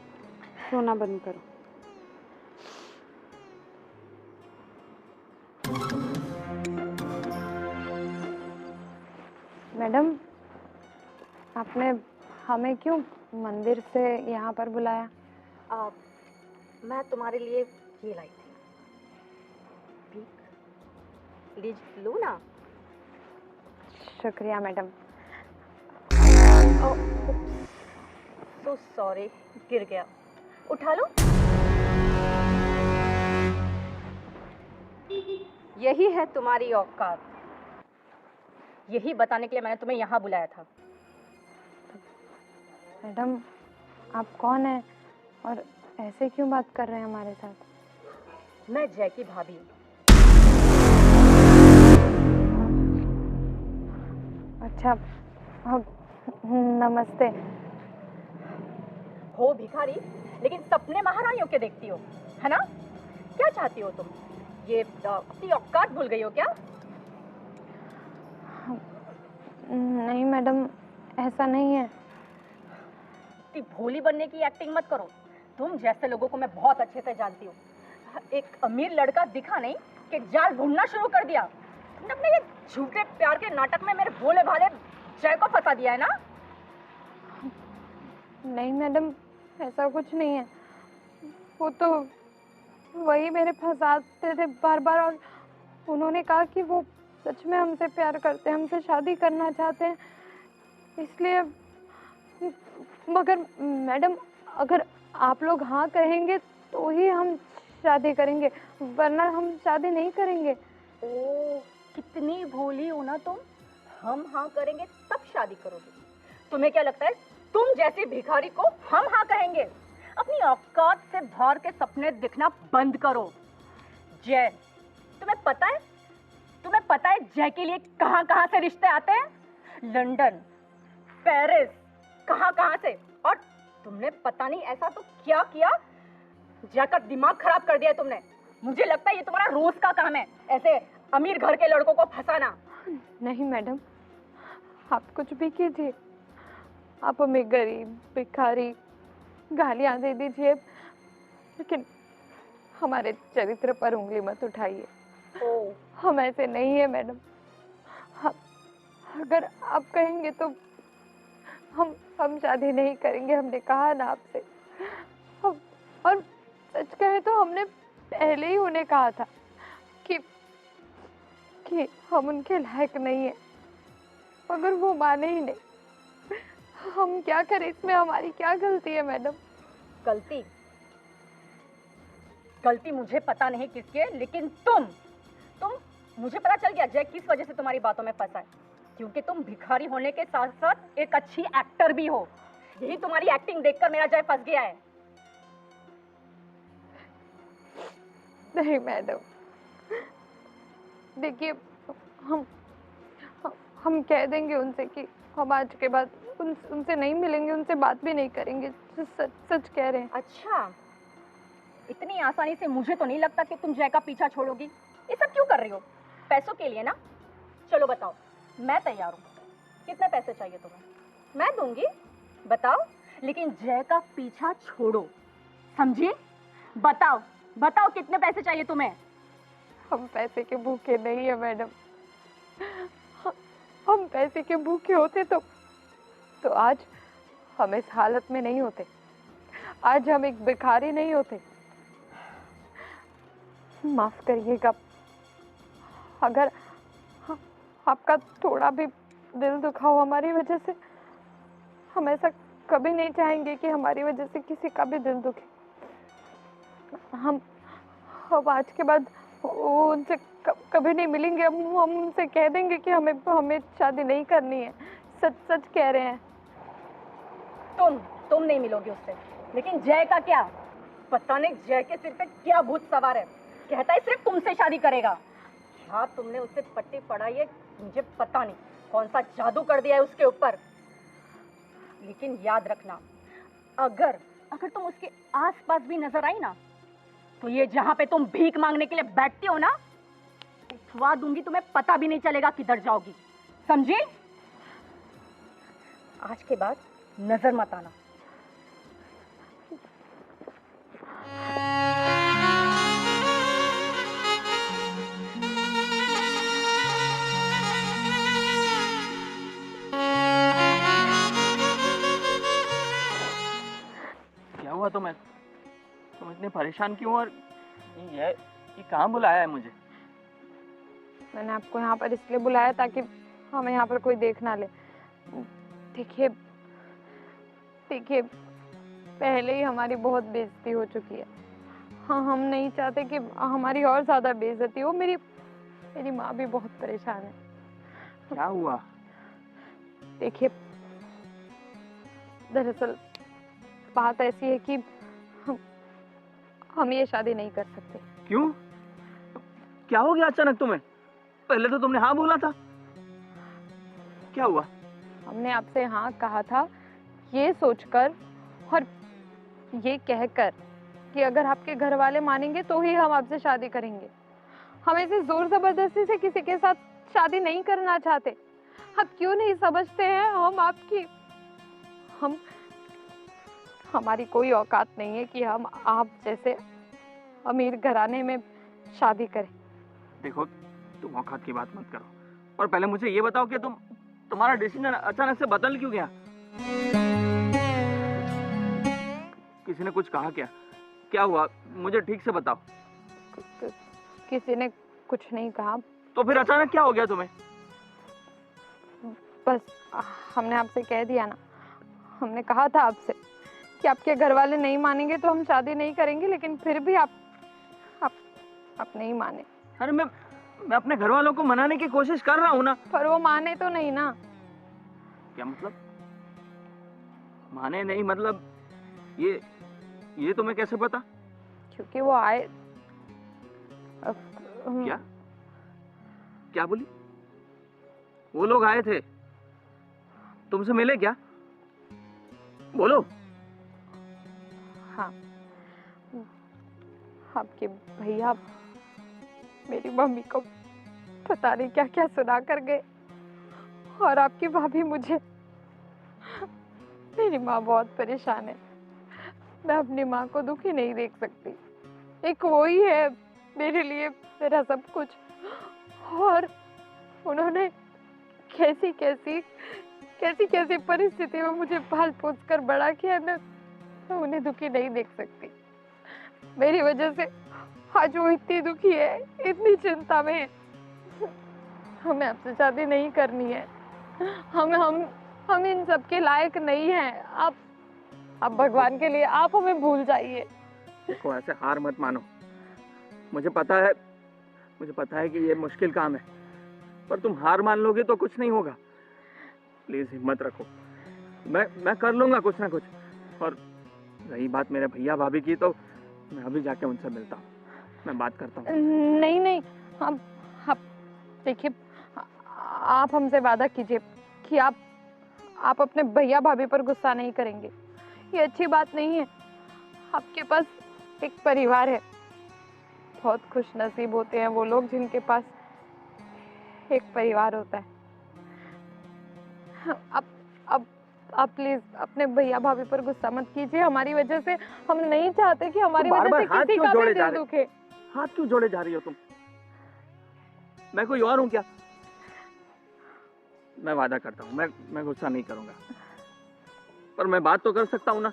सोना बंद करो। मैडम, आपने हमें क्यों मंदिर से यहाँ पर बुलाया? मैं तुम्हारे लिए ये लाई थी, प्लीज लो ना। शुक्रिया मैडम। सो सॉरी, गिर गया, उठा लो। यही है तुम्हारी औकात, यही बताने के लिए मैंने तुम्हें यहाँ बुलाया था। मैडम, आप कौन हैं और ऐसे क्यों बात कर रहे हैं हमारे साथ? मैं जय की भाभी हूँ। अच्छा, अब नमस्ते। हो भिखारी, लेकिन सपने महारानियों के देखती हो, है ना? क्या चाहती हो तुम? ये अपनी औकात भूल गई हो क्या? नहीं मैडम, ऐसा नहीं है। इतनी भोली बनने की एक्टिंग मत करो। तुम जैसे लोगों को मैं बहुत अच्छे से जानती हूँ। एक अमीर लड़का दिखा नहीं कि जाल ढूंढना शुरू कर दिया। तुमने अपने ये झूठे प्यार के नाटक में मेरे भोले भाले जय को फंसा दिया है ना? नहीं मैडम, ऐसा कुछ नहीं है। वो तो वही मेरे फंसाते थे बार बार, और उन्होंने कहा कि वो सच में हमसे प्यार करते हैं, हमसे शादी करना चाहते हैं, इसलिए। मगर मैडम, अगर आप लोग हाँ कहेंगे तो ही हम शादी करेंगे, वरना हम शादी नहीं करेंगे। ओ, कितनी भोली हो ना तुम। हम हाँ करेंगे तब शादी करोगे? तुम्हें क्या लगता है तुम जैसे भिखारी को हम हाँ कहेंगे? अपनी औकात से बाहर के सपने दिखना बंद करो। जय, तुम्हें पता है जय के लिए कहाँ कहाँ से रिश्ते आते हैं? लंदन, पेरिस, कहाँ कहाँ से। और तुमने पता नहीं ऐसा तो क्या किया, जय का दिमाग खराब कर दिया है तुमने। मुझे लगता है ये तुम्हारा रोज का काम है, ऐसे अमीर घर के लड़कों को फंसाना। नहीं मैडम, आप कुछ भी कीजिए, आप हमें गरीब, भिखारी गालियाँ दे दीजिए, लेकिन हमारे चरित्र पर उंगली मत उठाइए। हम ऐसे नहीं है मैडम। अगर आप कहेंगे तो हम शादी नहीं करेंगे, हमने कहा ना आपसे। और सच कहे तो हमने पहले ही उन्हें कहा था कि हम उनके लायक नहीं है, मगर वो माने ही नहीं। हम क्या करें, इसमें हमारी क्या गलती है मैडम? गलती मुझे पता नहीं किसकी है, लेकिन तुम मुझे पता चल गया जय किस वजह से तुम्हारी बातों में फंसा है। क्योंकि तुम भिखारी होने के साथ साथ एक अच्छी एक्टर भी हो। यही तुम्हारी एक्टिंग देखकर मेरा जय फंस गया है। नहीं मैडम, देखिए, हम कह देंगे उनसे कि हम आज के बाद उनसे नहीं मिलेंगे, उनसे बात भी नहीं करेंगे। सच कह रहे हैं। अच्छा, इतनी आसानी से मुझे तो नहीं लगता कि तुम जय का पीछा छोड़ोगी। ये सब क्यों कर रही हो? पैसों के लिए ना? चलो बताओ, मैं तैयार हूँ। कितने पैसे चाहिए तुम्हें? मैं दूंगी, बताओ। लेकिन जय का पीछा छोड़ो, समझी? बताओ कितने पैसे चाहिए तुम्हें? हम पैसे के भूखे नहीं है मैडम। हम पैसे के भूखे होते तो आज हम इस हालत में नहीं होते, आज हम एक भिखारी नहीं होते। माफ करिएगा, अगर आपका थोड़ा भी दिल दुखा हो हमारी वजह से। हम ऐसा कभी नहीं चाहेंगे कि हमारी वजह से किसी का भी दिल दुखे। हम आज के बाद उनसे कभी नहीं मिलेंगे। हम उनसे कह देंगे कि हमें शादी नहीं करनी है। सच कह रहे हैं। तुम नहीं मिलोगे उससे, लेकिन जय का क्या? पता नहीं जय के सिर पे क्या भूत सवार है, कहता है सिर्फ तुमसे शादी करेगा। क्या तुमने उसे पट्टी पढ़ाई है मुझे पता नहीं, कौन सा जादू कर दिया है उसके ऊपर। लेकिन याद रखना, अगर अगर तुम उसके आसपास भी नजर आई ना, तो ये जहां पे तुम भीख मांगने के लिए बैठती हो ना, उठवा दूंगी, तुम्हें पता भी नहीं चलेगा किधर जाओगी, समझी? आज के बाद नजर मत आना। क्या हुआ तुम इतने परेशान क्यों, और ये कहाँ बुलाया है मुझे? मैंने आपको यहाँ पर इसलिए बुलाया ताकि हमें यहाँ पर कोई देख ना ले। देखिए देखिए, पहले ही हमारी बहुत बेइज्जती हो चुकी है। हाँ, हम नहीं चाहते कि हमारी और ज्यादा बेइज्जती हो। मेरी माँ भी बहुत परेशान है। क्या हुआ? देखिए, दरअसल बात ऐसी है कि हम ये शादी नहीं कर सकते। क्यों? क्या हो गया अचानक तुम्हें? पहले तो तुमने हाँ बोला था। क्या हुआ? हमने आपसे हाँ कहा था ये सोचकर और ये कहकर कि अगर आपके घर वाले मानेंगे तो ही हम आपसे शादी करेंगे। हम ऐसे जोर जबरदस्ती से किसी के साथ शादी नहीं करना चाहते। आप क्यों नहीं समझते हैं? हमारी कोई औकात नहीं है कि हम आप जैसे अमीर घराने में शादी करें। देखो, तुम औकात की बात मत करो, और पहले मुझे ये बताओ कि तुम्हारा डिसीजन अचानक से बदल क्यों गया? किसी ने कुछ कहा क्या? क्या हुआ? मुझे ठीक से बताओ। किसी ने कुछ नहीं कहा। तो फिर अचानक क्या हो गया तुम्हें? बस हमने आपसे कह दिया ना, हमने कहा था आपसे कि आपके घर वाले नहीं मानेंगे तो हम शादी नहीं करेंगे, लेकिन फिर भी आप नहीं माने। अरे मैं अपने घर वालों को मनाने की कोशिश कर रहा हूँ ना। पर वो माने तो नहीं ना। क्या मतलब? माने नहीं मतलब? ये तुम्हें कैसे पता? क्योंकि वो आए। क्या बोली? वो लोग आए थे, तुमसे मिले क्या? बोलो। हाँ, आपके भैया मेरी मम्मी को पता नहीं क्या क्या सुना कर गए, और आपकी भाभी मुझे। मेरी माँ बहुत परेशान है। मैं अपनी माँ को दुखी नहीं देख सकती। एक वो ही है मेरे लिए मेरा सब कुछ, और उन्होंने कैसी कैसी परिस्थिति में मुझे पाल पोस कर बड़ा किया। मैं उन्हें दुखी नहीं देख सकती। मेरी वजह से आज वो इतनी दुखी है, इतनी चिंता में है। हमें आपसे शादी नहीं करनी है। हम इन सब के लायक नहीं हैं। आप भगवान के लिए आप हमें भूल जाइए। देखो, ऐसे हार मत मानो। मुझे पता है कि ये मुश्किल काम है, पर तुम हार मान लोगे तो कुछ नहीं होगा। प्लीज हिम्मत रखो, मैं कर लूंगा कुछ ना कुछ। और रही बात मेरे भैया भाभी की, तो मैं अभी जाके उनसे मिलता हूँ, मैं बात करता हूँ। नहीं, आप देखिए, आप हमसे वादा कीजिए कि आप अपने भैया भाभी पर गुस्सा नहीं करेंगे। ये अच्छी बात नहीं है। आपके पास एक परिवार है। बहुत खुश नसीब होते हैं वो लोग जिनके पास एक परिवार होता है। आप प्लीज अपने भैया भाभी पर गुस्सा मत कीजिए। हमारी वजह से हम नहीं चाहते कि हमारी वजह से किसी का भी दिल दुखे। हाथ क्यों जोड़े जा रही हो तुम? मैं कोई और हूँ क्या? मैं वादा करता हूँ, मैं गुस्सा नहीं करूंगा, पर मैं बात तो कर सकता हूँ ना।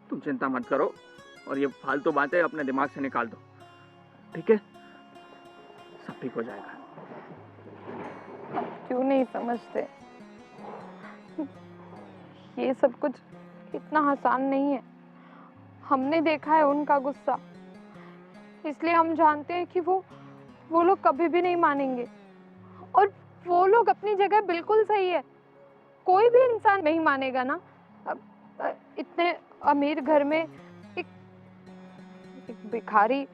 तुम चिंता मत करो, और ये फालतू बातें अपने दिमाग से निकाल दो, ठीक है? सब ठीक हो जाएगा। क्यों नहीं समझते? ये सब कुछ इतना आसान नहीं है। हमने देखा है उनका गुस्सा, इसलिए हम जानते हैं कि वो लोग कभी भी नहीं मानेंगे। और वो लोग अपनी जगह बिल्कुल सही है। कोई भी इंसान नहीं मानेगा ना। इतने अमीर घर में एक भिखारी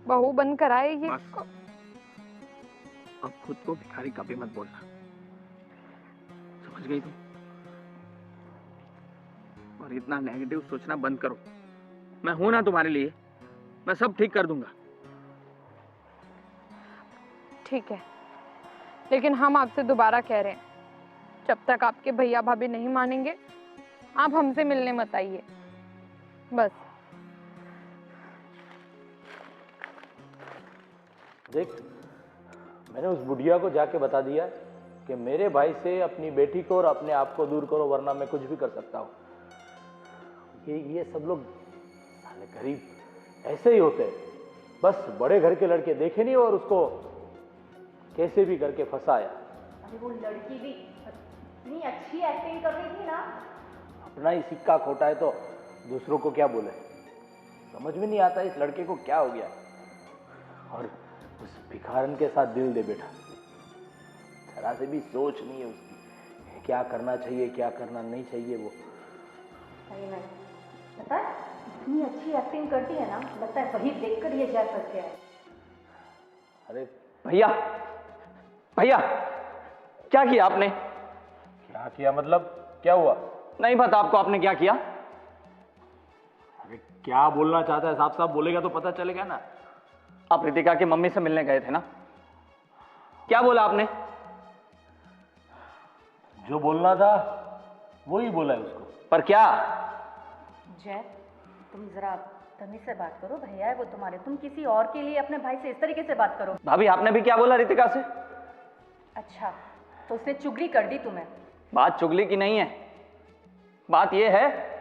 बहू बनकर आए ये। बस। अब खुद को भिखारी कभी मत बोलना, समझ गई तुम? और इतना नेगेटिव सोचना बंद करो। मैं हूं ना तुम्हारे लिए, मैं सब ठीक कर दूंगा। ठीक है, लेकिन हम आपसे दोबारा कह रहे हैं, जब तक आपके भैया भाभी नहीं मानेंगे आप हमसे मिलने मत आइए, बस। देख, मैंने उस बुढ़िया को जाके बता दिया कि मेरे भाई से अपनी बेटी को और अपने आप को दूर करो, वरना मैं कुछ भी कर सकता हूँ। ये सब लोग साले गरीब ऐसे ही होते हैं, बस बड़े घर के लड़के देखे नहीं और उसको कैसे भी करके फंसाया। अरे वो लड़की भी इतनी अच्छी एक्टिंग कर रही थी ना। अपना ही सिक्का खोटा है तो दूसरों को क्या बोले, समझ में नहीं आता इस लड़के को क्या हो गया। और उस भिखारन के साथ दिल दे बैठा, जरा से भी सोच नहीं है उसकी, क्या करना चाहिए क्या करना नहीं चाहिए। वो सही में पता है, इतनी अच्छी एक्टिंग करती है ना, लगता है वही देखकर ये जय फंस गया है। अरे भैया, भैया क्या किया आपने? क्या किया मतलब, क्या हुआ? नहीं पता आपको आपने क्या किया? अरे क्या बोलना चाहता है, साफ साफ बोलेगा तो पता चलेगा ना। आप रितिका की मम्मी से मिलने गए थे ना, क्या बोला आपने? जो बोलना था वही बोला है उसको। पर क्या? जय, तुम जरा तमीज से बात करो, भैया है वो तुम्हारे, तुम किसी और के लिए अपने भाई से इस तरीके से बात करो। भाभी आपने भी क्या बोला रितिका से? अच्छा, तो उसने चुगली कर दी तुम्हें? बात चुगली की नहीं है, बात यह है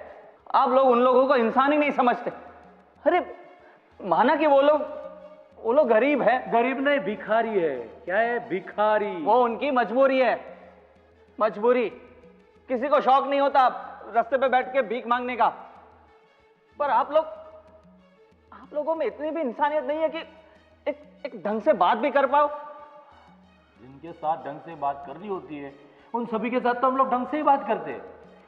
आप लोग उन लोगों को इंसान ही नहीं समझते। अरे माना कि वो लोग गरीब है। गरीब नहीं, भिखारी है। क्या है? भिखारी। वो उनकी मजबूरी है, मजबूरी। किसी को शौक नहीं होता रास्ते पे बैठ के भीख मांगने का, पर आप लोगों में इतनी भी इंसानियत नहीं है कि एक ढंग से बात भी कर पाओ। जिनके साथ ढंग से बात करनी होती है उन सभी के साथ तो हम लोग ढंग से ही बात करते हैं,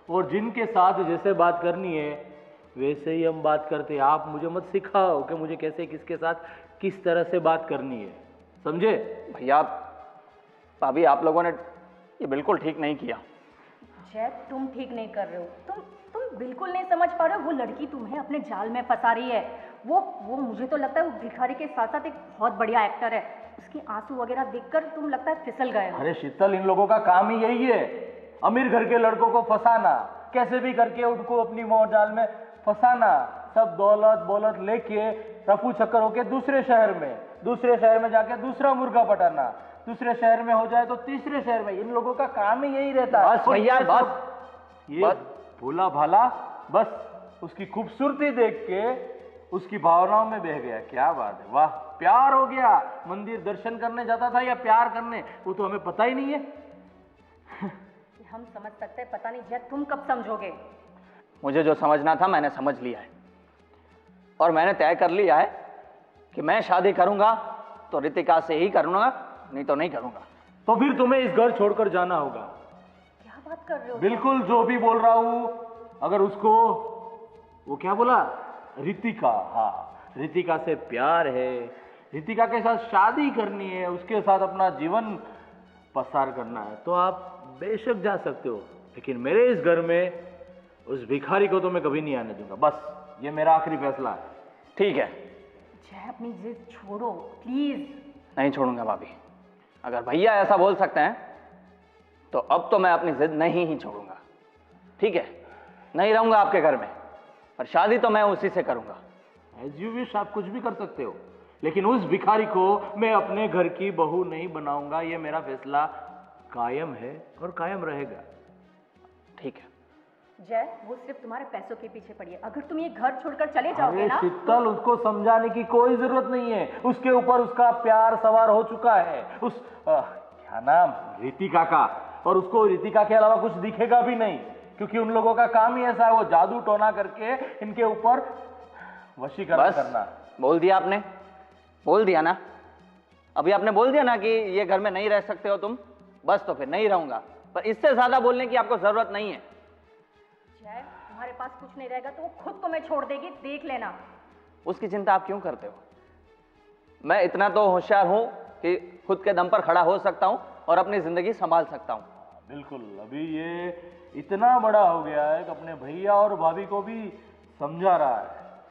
और जिनके साथ जैसे बात करनी है वैसे ही हम बात करते हैं। आप मुझे मत सिखाओ कि मुझे कैसे किसके साथ किस तरह से बात करनी है, समझे? भैया भाभी आप लोगों ने ये बिल्कुल ठीक नहीं किया। जय, तुम ठीक नहीं कर रहे हो, तुम बिल्कुल नहीं समझ पा रहे हो। वो लड़की तुम्हें अपने जाल में फंसा रही है। वो मुझे तो लगता है वो भिखारी के साथ साथ एक बहुत बढ़िया एक्टर है। उसके आंसू वगैरह देखकर तुम लगता है फिसल गए हो। अरे शीतल, इन लोगों का काम ही यही है, अमीर घर के लड़कों को फंसाना, कैसे भी करके उनको अपनी मोह जाल में फंसाना। सब दौलत बोलत लेके रफू चक्कर होके दूसरे शहर में जाके दूसरा मुर्गा पटाना, दूसरे शहर में हो जाए तो तीसरे शहर में। इन लोगों का काम ही यही रहता है। बस भैया बस। ये भोला भाला बस उसकी खूबसूरती देख के उसकी भावनाओं में बह गया। क्या बात है, वाह, प्यार हो गया। मंदिर दर्शन करने जाता था या प्यार करने, वो तो हमें पता ही नहीं है। हम समझ सकते हैं, पता नहीं जय तुम कब समझोगे। मुझे जो समझना था मैंने समझ लिया है, और मैंने तय कर लिया है कि मैं शादी करूंगा तो रितिका से ही करूंगा, नहीं तो नहीं करूंगा। तो फिर तुम्हें इस घर छोड़कर जाना होगा। क्या बात कर रहे हो? बिल्कुल जो भी बोल रहा हूं। अगर उसको, वो क्या बोला, रितिका, हाँ, रितिका से प्यार है, रितिका के साथ शादी करनी है, उसके साथ अपना जीवन पसार करना है, तो आप बेशक जा सकते हो। लेकिन मेरे इस घर में उस भिखारी को तो मैं कभी नहीं आने दूंगा। बस ये मेरा आखिरी फैसला है। ठीक है, जय अपनी जिद छोड़ो प्लीज। नहीं छोड़ूंगा भाभी। अगर भैया ऐसा बोल सकते हैं तो अब तो मैं अपनी जिद नहीं ही छोड़ूंगा। ठीक है, नहीं रहूंगा आपके घर में, पर शादी तो मैं उसी से करूंगा। एज यू विश, आप कुछ भी कर सकते हो, लेकिन उस भिखारी को मैं अपने घर की बहू नहीं बनाऊंगा। ये मेरा फैसला कायम है और कायम रहेगा। ठीक है। जय, वो सिर्फ तुम्हारे पैसों के पीछे पड़ी है। अगर तुम ये घर छोड़कर चले जाओगे ना, शीतल, उसको समझाने की कोई जरूरत नहीं है। उसके ऊपर उसका प्यार सवार हो चुका है, उस क्या नाम, रितिका का। और उसको रितिका के अलावा कुछ दिखेगा भी नहीं, क्योंकि उन लोगों का काम ही ऐसा है, वो जादू टोना करके इनके ऊपर वशीकरण करना। बोल दिया आपने, बोल दिया ना। अभी आपने बोल दिया ना कि ये घर में नहीं रह सकते हो तुम, बस तो फिर नहीं रहूंगा। पर इससे ज्यादा बोलने की आपको जरूरत नहीं है। जय, तुम्हारे पास कुछ नहीं रहेगा तो वो खुद तुम्हें छोड़ देगी, देख लेना। उसकी चिंता आप क्यों करते हो? मैं इतना तो होशियार हूँ कि खुद के दम पर खड़ा हो सकता हूँ और अपनी जिंदगी संभाल सकता हूँ। बिल्कुल, अभी ये इतना बड़ा हो गया है कि अपने भैया और भाभी को भी समझा रहा है,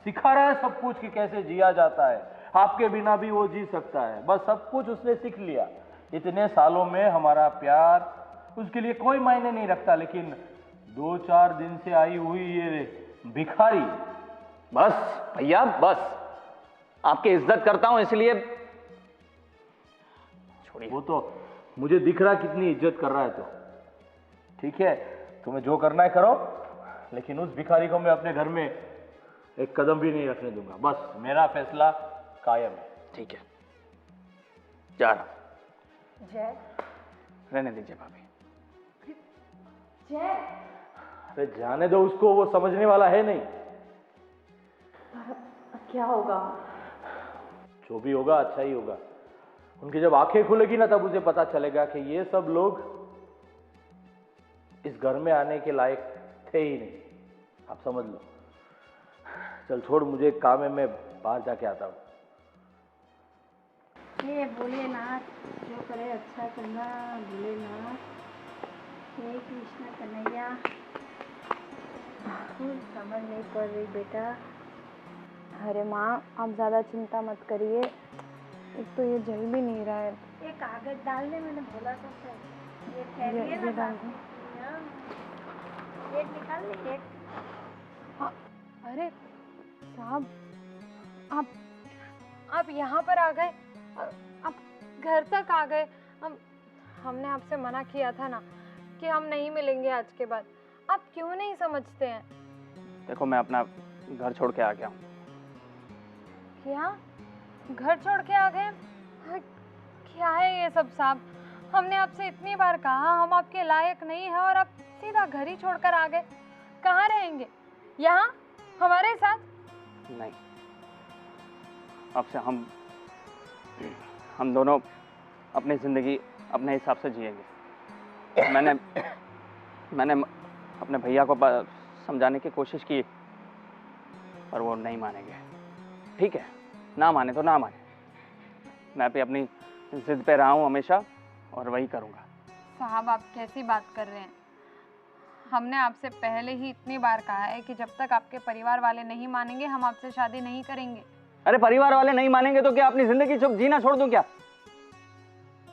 सिखा रहा है सब कुछ कि कैसे जिया जाता है। आपके बिना भी वो जी सकता है, बस सब कुछ उसने सीख लिया। इतने सालों में हमारा प्यार उसके लिए कोई मायने नहीं रखता, लेकिन 2-4 दिन से आई हुई ये भिखारी। बस भैया बस, आपकी इज्जत करता हूँ इसलिए छोड़िए। वो तो मुझे दिख रहा कितनी इज्जत कर रहा है। तो ठीक है, तुम्हें जो करना है करो, लेकिन उस भिखारी को मैं अपने घर में एक कदम भी नहीं रखने दूंगा। बस मेरा फैसला कायम है। ठीक है, जा रहा हूं। जय, रहने दीजिए भाभी। जय, अरे जाने दो उसको, वो समझने वाला है नहीं। क्या होगा? जो भी होगा अच्छा ही होगा। उनकी जब आंखें खुलेगी ना, तब उसे पता चलेगा कि ये सब लोग इस घर में आने के लायक थे ही नहीं। आप समझ लो। चल छोड़, मुझे एक काम है, मैं बाहर जाके आता हूँ। ये भोलेनाथ, जो करे अच्छा करना। भोलेनाथ, हे कृष्ण कन्हैया। कुछ समझ नहीं पड़ रही बेटा। अरे माँ, आप ज़्यादा चिंता मत करिए, एक तो ये जल भी नहीं रहा है। ये कागज डालने मैंने बोला था सर। ये फैलिए ये ना डाल दो। एक निकाल ले एक। अरे साहब, आप यहाँ पर आ गए, आप घर तक आ गए। हमने आपसे मना किया था ना कि हम नहीं मिलेंगे आज के बाद। आप क्यों नहीं समझते हैं? देखो, मैं अपना घर छोड़ के आ गया हूँ। क्या? घर छोड़ के आ गए? क्या है ये सब साहब? हमने आपसे इतनी बार कहा हम आपके लायक नहीं हैं और आप सीधा घर ही छोड़कर आ गए। कहाँ रहेंगे? यहाँ हमारे साथ? नहीं, अब से हम दोनों अपनी ज़िंदगी अपने हिसाब से जिएंगे। मैंने अपने भैया को समझाने की कोशिश की, पर वो नहीं मानेंगे। ठीक है, ना माने तो ना माने, मैं भी अपनी जिद पे रहा हूँ हमेशा और वही करूँगा। साहब, आप कैसी बात कर रहे हैं? हमने आपसे पहले ही इतनी बार कहा है कि जब तक आपके परिवार वाले नहीं मानेंगे हम आपसे शादी नहीं करेंगे। अरे परिवार वाले नहीं मानेंगे तो क्या अपनी जिंदगी जीना छोड़ दूं क्या?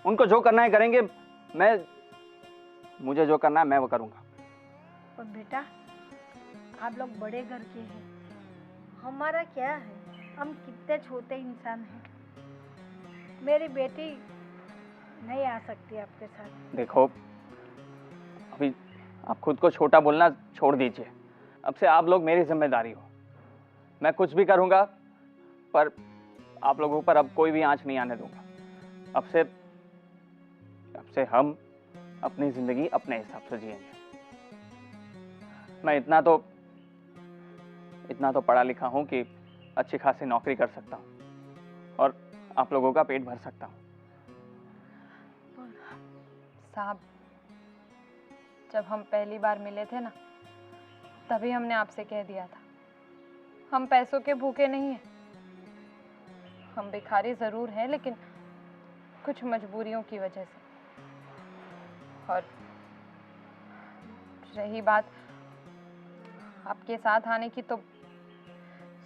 उनको जो करना है करेंगे, मुझे जो करना है मैं वो करूंगा। और बेटा, आप लोग बड़े घर के हैं, हमारा क्या है? हम कितने छोटे इंसान हैं। मेरी बेटी नहीं आ सकती आपके साथ। देखो, अभी आप खुद को छोटा बोलना छोड़ दीजिए। अब से आप लोग मेरी जिम्मेदारी हो। मैं कुछ भी करूंगा, पर आप लोगों पर अब कोई भी आंच नहीं आने दूंगा। अब से हम अपनी जिंदगी अपने हिसाब से जिएंगे। मैं इतना तो पढ़ा लिखा हूं कि अच्छी खासी नौकरी कर सकता हूं और आप लोगों का पेट भर सकता हूं। साहब, जब हम पहली बार मिले थे ना, तभी हमने आपसे कह दिया था हम पैसों के भूखे नहीं हैं। हम भिखारी जरूर हैं, लेकिन कुछ मजबूरियों की वजह से। और रही बात आपके साथ आने की, तो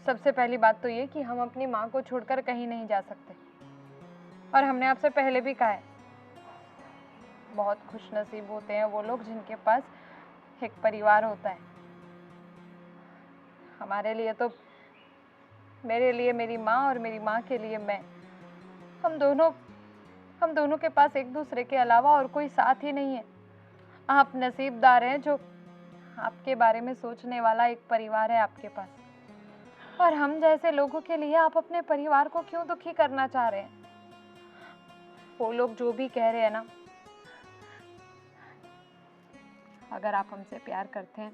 सबसे पहली बात तो ये कि हम अपनी माँ को छोड़कर कहीं नहीं जा सकते। और हमने आपसे पहले भी कहा है, बहुत खुशनसीब होते हैं वो लोग जिनके पास एक परिवार होता है। हमारे लिए तो, मेरे लिए मेरी माँ और मेरी माँ के लिए मैं, हम दोनों के पास एक दूसरे के अलावा और कोई साथ ही नहीं है। आप नसीबदार हैं जो आपके बारे में सोचने वाला एक परिवार है आपके पास। और हम जैसे लोगों के लिए आप अपने परिवार को क्यों दुखी करना चाह रहे हैं? वो लोग जो भी कह रहे हैं ना, अगर आप हमसे प्यार करते हैं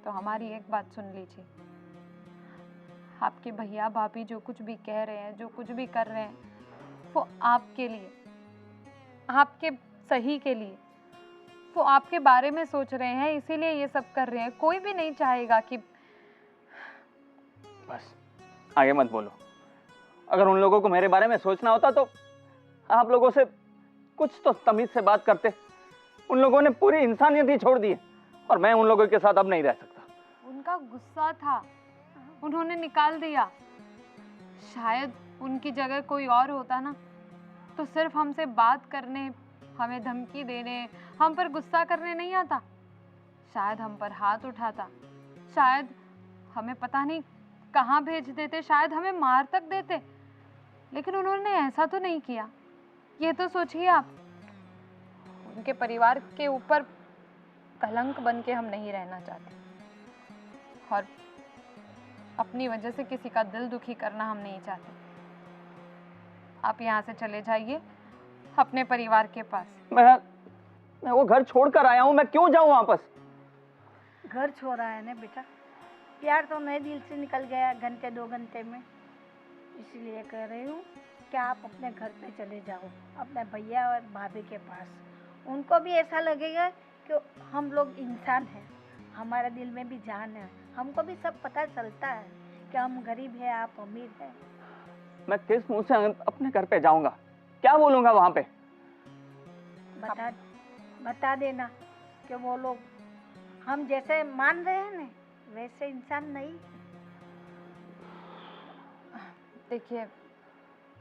तो हमारी एक बात सुन लीजिए। आपके भैया भाभी जो कुछ भी कह रहे हैं, जो कुछ भी कर रहे हैं, वो आपके लिए, आपके सही के लिए, वो आपके बारे में सोच रहे हैं, इसीलिए ये सब कर रहे हैं। कोई भी नहीं चाहेगा कि बस आगे मत बोलो अगर उन लोगों को मेरे बारे में सोचना होता तो आप लोगों से कुछ तो तमीज से बात करते। उन लोगों ने पूरी इंसानियत ही छोड़ दी है और मैं उन लोगों के साथ अब नहीं रह सकता। उनका गुस्सा था, उन्होंने निकाल दिया। शायद उनकी जगह कोई और होता ना तो सिर्फ हमसे बात करने, हमें धमकी देने, हम पर गुस्सा करने नहीं आता। शायद हम पर हाथ उठाता, शायद हमें पता नहीं कहाँ भेज देते, शायद हमें मार तक देते। लेकिन उन्होंने ऐसा तो नहीं किया। ये तो सोचिए आप, उनके परिवार के ऊपर कलंक बन के हम नहीं रहना चाहते और अपनी वजह से किसी का दिल दुखी करना हम नहीं चाहते। आप यहाँ से चले जाइए अपने परिवार के पास। मैं वो घर छोड़कर आया हूँ, मैं क्यों जाऊँ वापस? घर छोड़ा है ना बेटा, प्यार तो मेरे दिल से निकल गया घंटे 2 घंटे में। इसलिए कह रही हूँ कि आप अपने घर पे चले जाओ, अपने भैया और भाभी के पास। उनको भी ऐसा लगेगा कि हम लोग इंसान हैं, हमारे दिल में भी जान है। हमको भी सब पता चलता है कि हम गरीब हैं, आप अमीर हैं। मैं किस मुंह से अपने घर पे जाऊंगा? क्या बोलूंगा वहां पे? बता देना कि वो लोग हम जैसे मान रहे हैं ना वैसे इंसान नहीं। देखिए,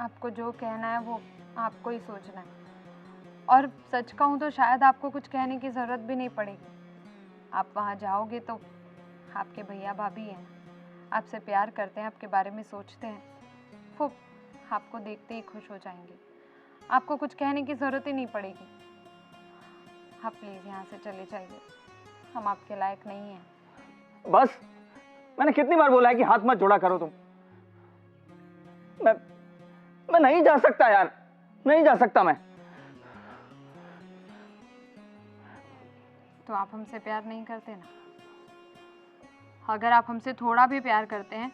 आपको जो कहना है वो आपको ही सोचना है। और सच कहूँ तो शायद आपको कुछ कहने की ज़रूरत भी नहीं पड़ेगी। आप वहाँ जाओगे तो आपके भैया भाभी हैं, आपसे प्यार करते हैं, आपके बारे में सोचते हैं, वो आपको देखते ही खुश हो जाएंगे। आपको कुछ कहने की ज़रूरत ही नहीं पड़ेगी। आप प्लीज़ यहाँ से चले जाइए, हम आपके लायक नहीं हैं। बस, मैंने कितनी बार बोला है कि हाथ मत जोड़ा करो तुम। मैं नहीं जा सकता यार, नहीं जा सकता मैं। तो आप हमसे प्यार नहीं करते ना? अगर आप हमसे थोड़ा भी प्यार करते हैं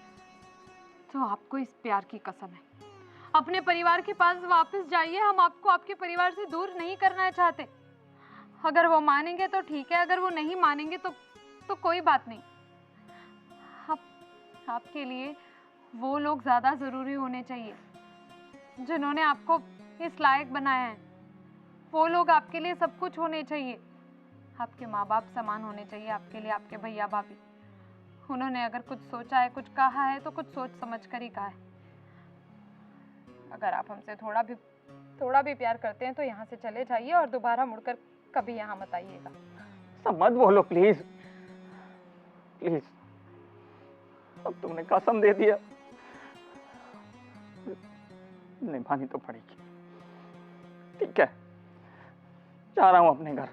तो आपको इस प्यार की कसम है। अपने परिवार के पास वापस जाइए, हम आपको आपके परिवार से दूर नहीं करना चाहते। अगर वो मानेंगे तो ठीक है, अगर वो नहीं मानेंगे तो कोई बात नहीं। आपके लिए वो लोग ज़्यादा ज़रूरी होने चाहिए जिन्होंने आपको इस लायक बनाया है। वो लोग आपके लिए सब कुछ होने चाहिए। आपके माँ बाप समान होने चाहिए आपके लिए, आपके भैया भाभी। उन्होंने अगर कुछ सोचा है, कुछ कहा है तो कुछ सोच समझ कर ही कहा है। अगर आप हमसे थोड़ा भी प्यार करते हैं तो यहाँ से चले जाइए और दोबारा मुड़कर कभी यहाँ मत आइएगा। सब मत बोलो प्लीज, प्लीज। अब तुमने कसम दे दिया, निभानी तो पड़ेगी। ठीक है, जा रहा हूं अपने घर,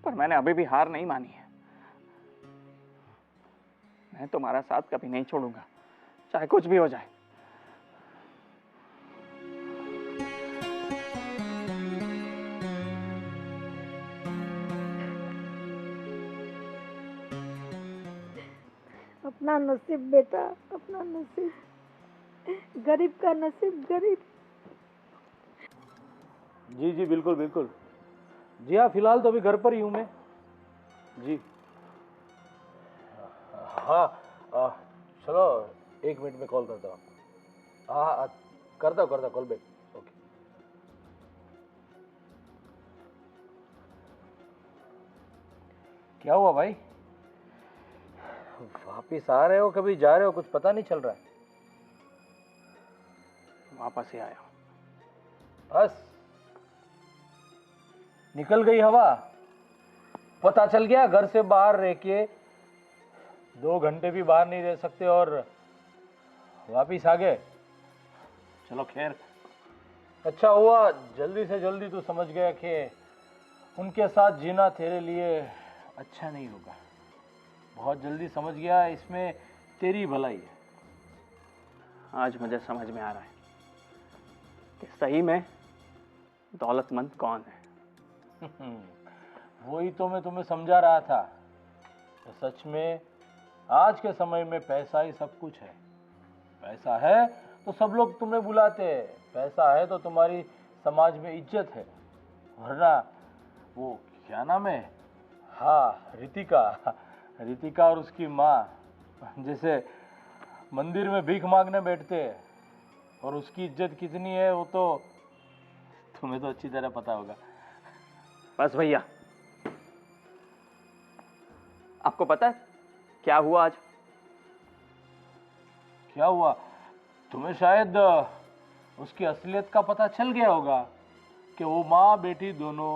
पर मैंने अभी भी हार नहीं मानी है। मैं तुम्हारा साथ कभी नहीं छोड़ूंगा, चाहे कुछ भी हो जाए। अपना नसीब बेटा, अपना नसीब। गरीब का नसीब गरीब। जी जी बिल्कुल बिल्कुल। जी हाँ, फिलहाल तो अभी घर पर ही हूँ मैं। जी हाँ, चलो 1 मिनट में कॉल करता हूँ आपको। हाँ, करता हूँ कॉल बैक। ओके। क्या हुआ भाई? वापिस आ रहे हो, कभी जा रहे हो, कुछ पता नहीं चल रहा है। वापस ही आया हूँ। बस निकल गई हवा। पता चल गया घर से बाहर रह के 2 घंटे भी बाहर नहीं रह सकते और वापिस आ गए। चलो खैर, अच्छा हुआ जल्दी से जल्दी तू समझ गया कि उनके साथ जीना तेरे लिए अच्छा नहीं होगा। बहुत जल्दी समझ गया, इसमें तेरी भलाई है। आज मुझे समझ में आ रहा है कि सही में दौलतमंद कौन है। वही तो मैं तुम्हें समझा रहा था। तो सच में आज के समय में पैसा ही सब कुछ है। पैसा है तो सब लोग तुम्हें बुलाते हैं, पैसा है तो तुम्हारी समाज में इज्जत है। वरना वो क्या नाम है, हाँ रितिका और उसकी माँ जैसे मंदिर में भीख मांगने बैठते हैं, और उसकी इज्जत कितनी है वो तो तुम्हें तो अच्छी तरह पता होगा। बस भैया, आपको पता है क्या हुआ आज? क्या हुआ? तुम्हें शायद उसकी असलियत का पता चल गया होगा कि वो माँ बेटी दोनों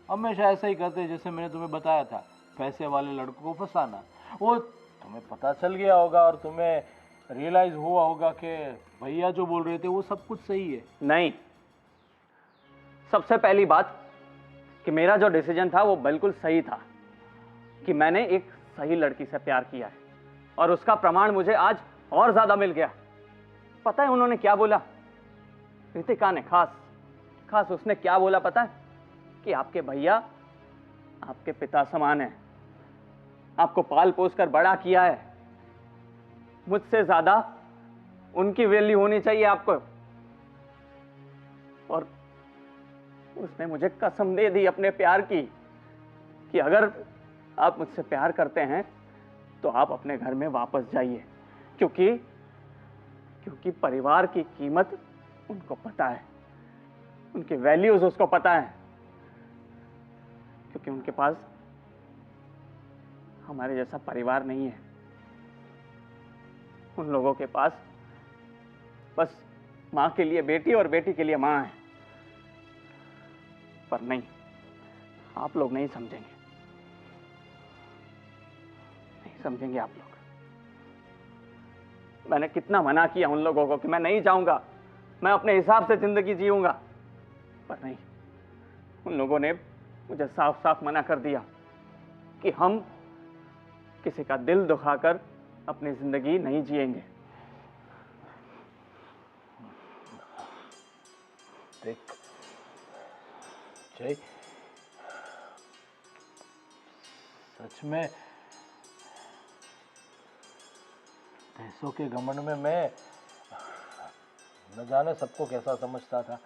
हमेशा ऐसा ही करते जैसे मैंने तुम्हें बताया था, पैसे वाले लड़कों को फंसाना। वो तुम्हें पता चल गया होगा और तुम्हें रियलाइज हुआ होगा कि भैया जो बोल रहे थे वो सब कुछ सही है। नहीं, सबसे पहली बात कि मेरा जो डिसीजन था वो बिल्कुल सही था कि मैंने एक सही लड़की से प्यार किया है, और उसका प्रमाण मुझे आज और ज्यादा मिल गया। पता है उन्होंने क्या बोला? रितिका ने खास उसने क्या बोला पता है? कि आपके भैया आपके पिता समान है, आपको पाल पोस कर बड़ा किया है, मुझसे ज्यादा उनकी वैल्यू होनी चाहिए आपको। और उसने मुझे कसम दे दी अपने प्यार की कि अगर आप मुझसे प्यार करते हैं तो आप अपने घर में वापस जाइए, क्योंकि परिवार की कीमत उनको पता है, उनकी वैल्यूज उसको पता है, क्योंकि उनके पास हमारे जैसा परिवार नहीं है। उन लोगों के पास बस मां के लिए बेटी और बेटी के लिए मां है। पर नहीं, आप लोग नहीं समझेंगे, नहीं समझेंगे आप लोग। मैंने कितना मना किया उन लोगों को कि मैं नहीं जाऊंगा, मैं अपने हिसाब से जिंदगी जीऊंगा, पर नहीं, उन लोगों ने मुझे साफ साफ मना कर दिया कि हम किसी का दिल दुखाकर अपनी जिंदगी नहीं जिएंगे। देख जय, सच में पैसों के घमंड में मैं न जाने सबको कैसा समझता था,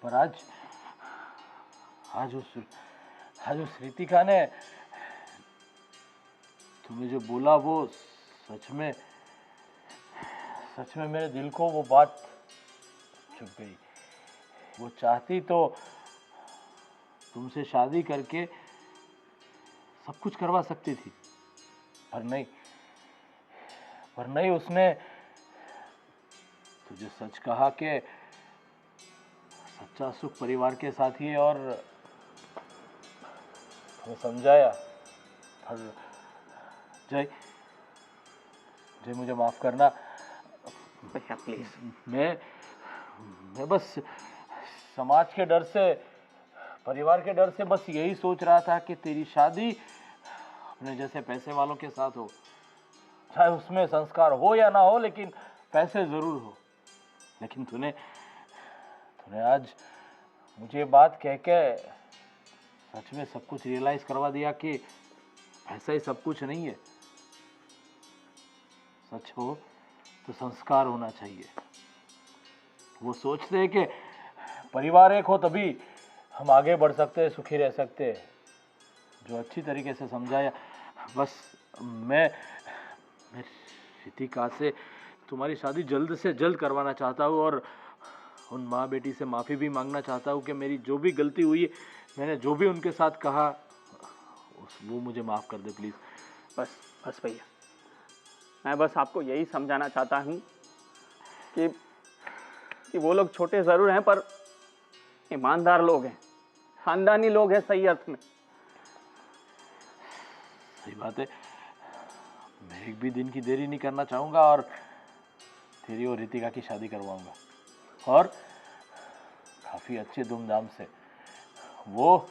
पर आज उस रितिका ने तुम्हें जो बोला वो सच में मेरे दिल को वो बात चुभ गई। वो चाहती तो तुमसे शादी करके सब कुछ करवा सकती थी, पर नहीं, उसने तुझे सच कहा कि सच्चा सुख परिवार के साथ ही है, और तुम्हें समझाया। पर जय मुझे माफ करना भैया प्लीज। मैं बस समाज के डर से, परिवार के डर से बस यही सोच रहा था कि तेरी शादी अपने जैसे पैसे वालों के साथ हो, चाहे उसमें संस्कार हो या ना हो, लेकिन पैसे जरूर हो। लेकिन तूने आज मुझे बात कह के सच में सब कुछ रियलाइज करवा दिया कि ऐसा ही सब कुछ नहीं है। सच हो तो संस्कार होना चाहिए। वो सोचते हैं कि परिवार एक हो तभी हम आगे बढ़ सकते हैं, सुखी रह सकते हैं। जो अच्छी तरीके से समझाया। बस मैं रितिका से तुम्हारी शादी जल्द से जल्द करवाना चाहता हूँ, और उन माँ बेटी से माफ़ी भी मांगना चाहता हूँ कि मेरी जो भी गलती हुई है, मैंने जो भी उनके साथ कहा वो मुझे माफ़ कर दे प्लीज़। बस भैया, मैं बस आपको यही समझाना चाहता हूँ कि वो लोग छोटे ज़रूर हैं पर ईमानदार लोग हैं, खानदानी लोग हैं सही अर्थ में। सही बात है। मैं एक भी दिन की देरी नहीं करना चाहूँगा और तेरी और रितिका की शादी करवाऊँगा, और काफ़ी अच्छे धूमधाम से। वो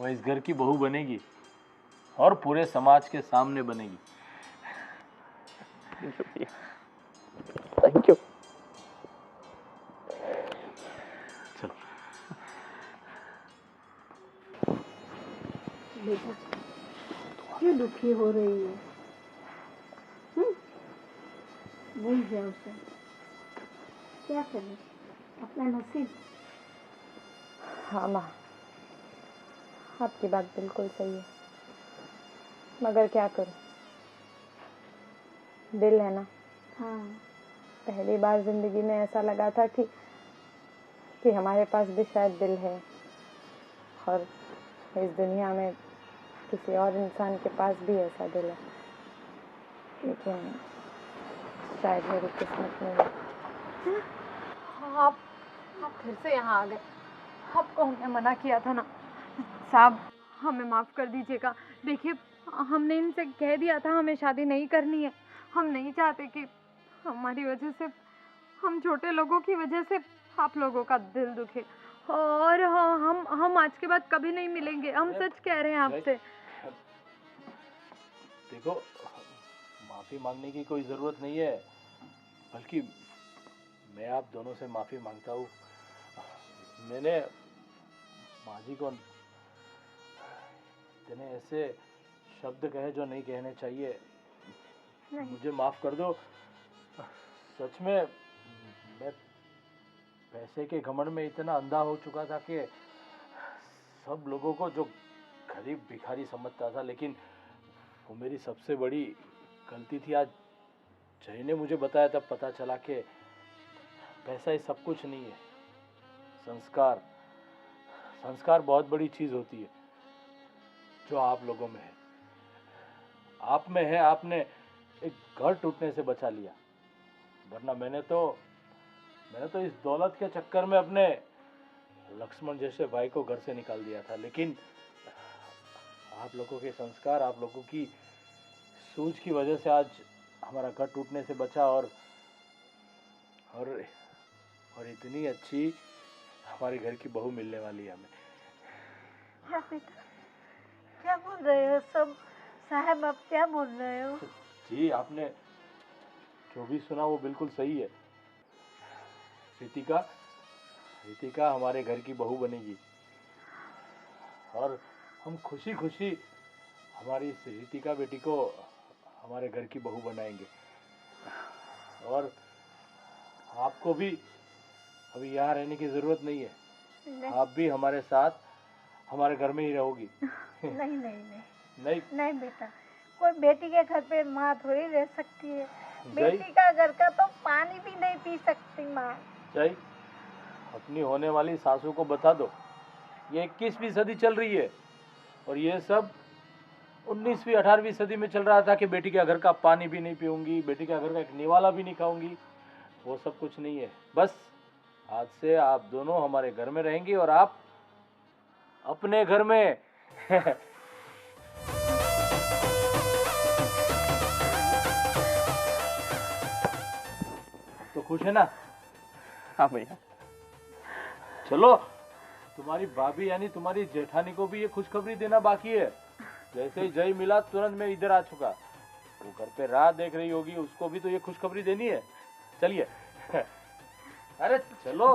इस घर की बहू बनेगी और पूरे समाज के सामने बनेगी। Thank you. चल बेटा क्यों दुखी हो रही है? भूल जाओ उसे, क्या करें, अपना नसीब। हाँ माँ, आपकी बात बिल्कुल सही है, मगर क्या करूं, दिल है ना, हाँ पहली बार जिंदगी में ऐसा लगा था कि हमारे पास भी शायद दिल है, और इस दुनिया में किसी और इंसान के पास भी ऐसा दिल है, लेकिन शायद मेरी किस्मत में नहीं। आप फिर से यहाँ आ गए। आपको हमने मना किया था ना साहब, हमें माफ़ कर दीजिएगा। देखिए, हमने इनसे कह दिया था हमें शादी नहीं करनी है। हम नहीं चाहते कि हमारी वजह से, हम छोटे लोगों की वजह से आप लोगों का दिल दुखे। और हम आज के बाद कभी नहीं मिलेंगे, हम सच कह रहे हैं आपसे। देखो, माफी मांगने की कोई जरूरत नहीं है, बल्कि मैं आप दोनों से माफी मांगता हूँ। मैंने माँ जी को इतने ऐसे शब्द कहे जो नहीं कहने चाहिए। मुझे माफ कर दो। सच में मैं पैसे के घमंड में इतना अंधा हो चुका था कि सब लोगों को जो गरीब भिखारी समझता था, लेकिन वो मेरी सबसे बड़ी गलती थी। आज जय ने मुझे बताया तब पता चला कि पैसा ही सब कुछ नहीं है। संस्कार संस्कार बहुत बड़ी चीज होती है जो आप लोगों में है। आप में है, आपने एक घर टूटने से बचा लिया, वरना मैंने तो इस दौलत के चक्कर में अपने लक्ष्मण जैसे भाई को घर से निकाल दिया था। लेकिन आप लोगों के संस्कार, आप लोगों की सूझ की वजह से आज हमारा घर टूटने से बचा, और इतनी अच्छी हमारे घर की बहू मिलने वाली है हमें। क्या बेटा, क्या बोल रहे हो सब? साहब आप क्या बोल रहे हो? जी, आपने जो भी सुना वो बिल्कुल सही है। रितिका हमारे घर की बहू बनेगी, और हम खुशी खुशी हमारी इस रितिका बेटी को हमारे घर की बहू बनाएंगे। और आपको भी अभी यहाँ रहने की जरूरत नहीं है। आप भी हमारे साथ हमारे घर में ही रहोगी। नहीं बेटा, कोई बेटी के घर पे माँ थोड़ी रह सकती है। बेटी का घर का तो पानी भी नहीं पी सकती माँ। जय, अपनी होने वाली सासू को बता दो, ये 21वीं सदी चल रही है, और ये सब 19वीं 18वीं सदी में चल रहा था कि बेटी के घर का पानी भी नहीं पीऊंगी, बेटी के घर का एक निवाला भी नहीं खाऊंगी। वो सब कुछ नहीं है। बस आज से आप दोनों हमारे घर में रहेंगी और आप अपने घर में। तो खुश है ना? हाँ भैया। चलो, तुम्हारी भाभी यानी तुम्हारी जेठानी को भी ये खुशखबरी देना बाकी है। जैसे ही जय मिला तुरंत मैं इधर आ चुका। वो घर पे राह देख रही होगी, उसको भी तो ये खुशखबरी देनी है। चलिए। अरे चलो।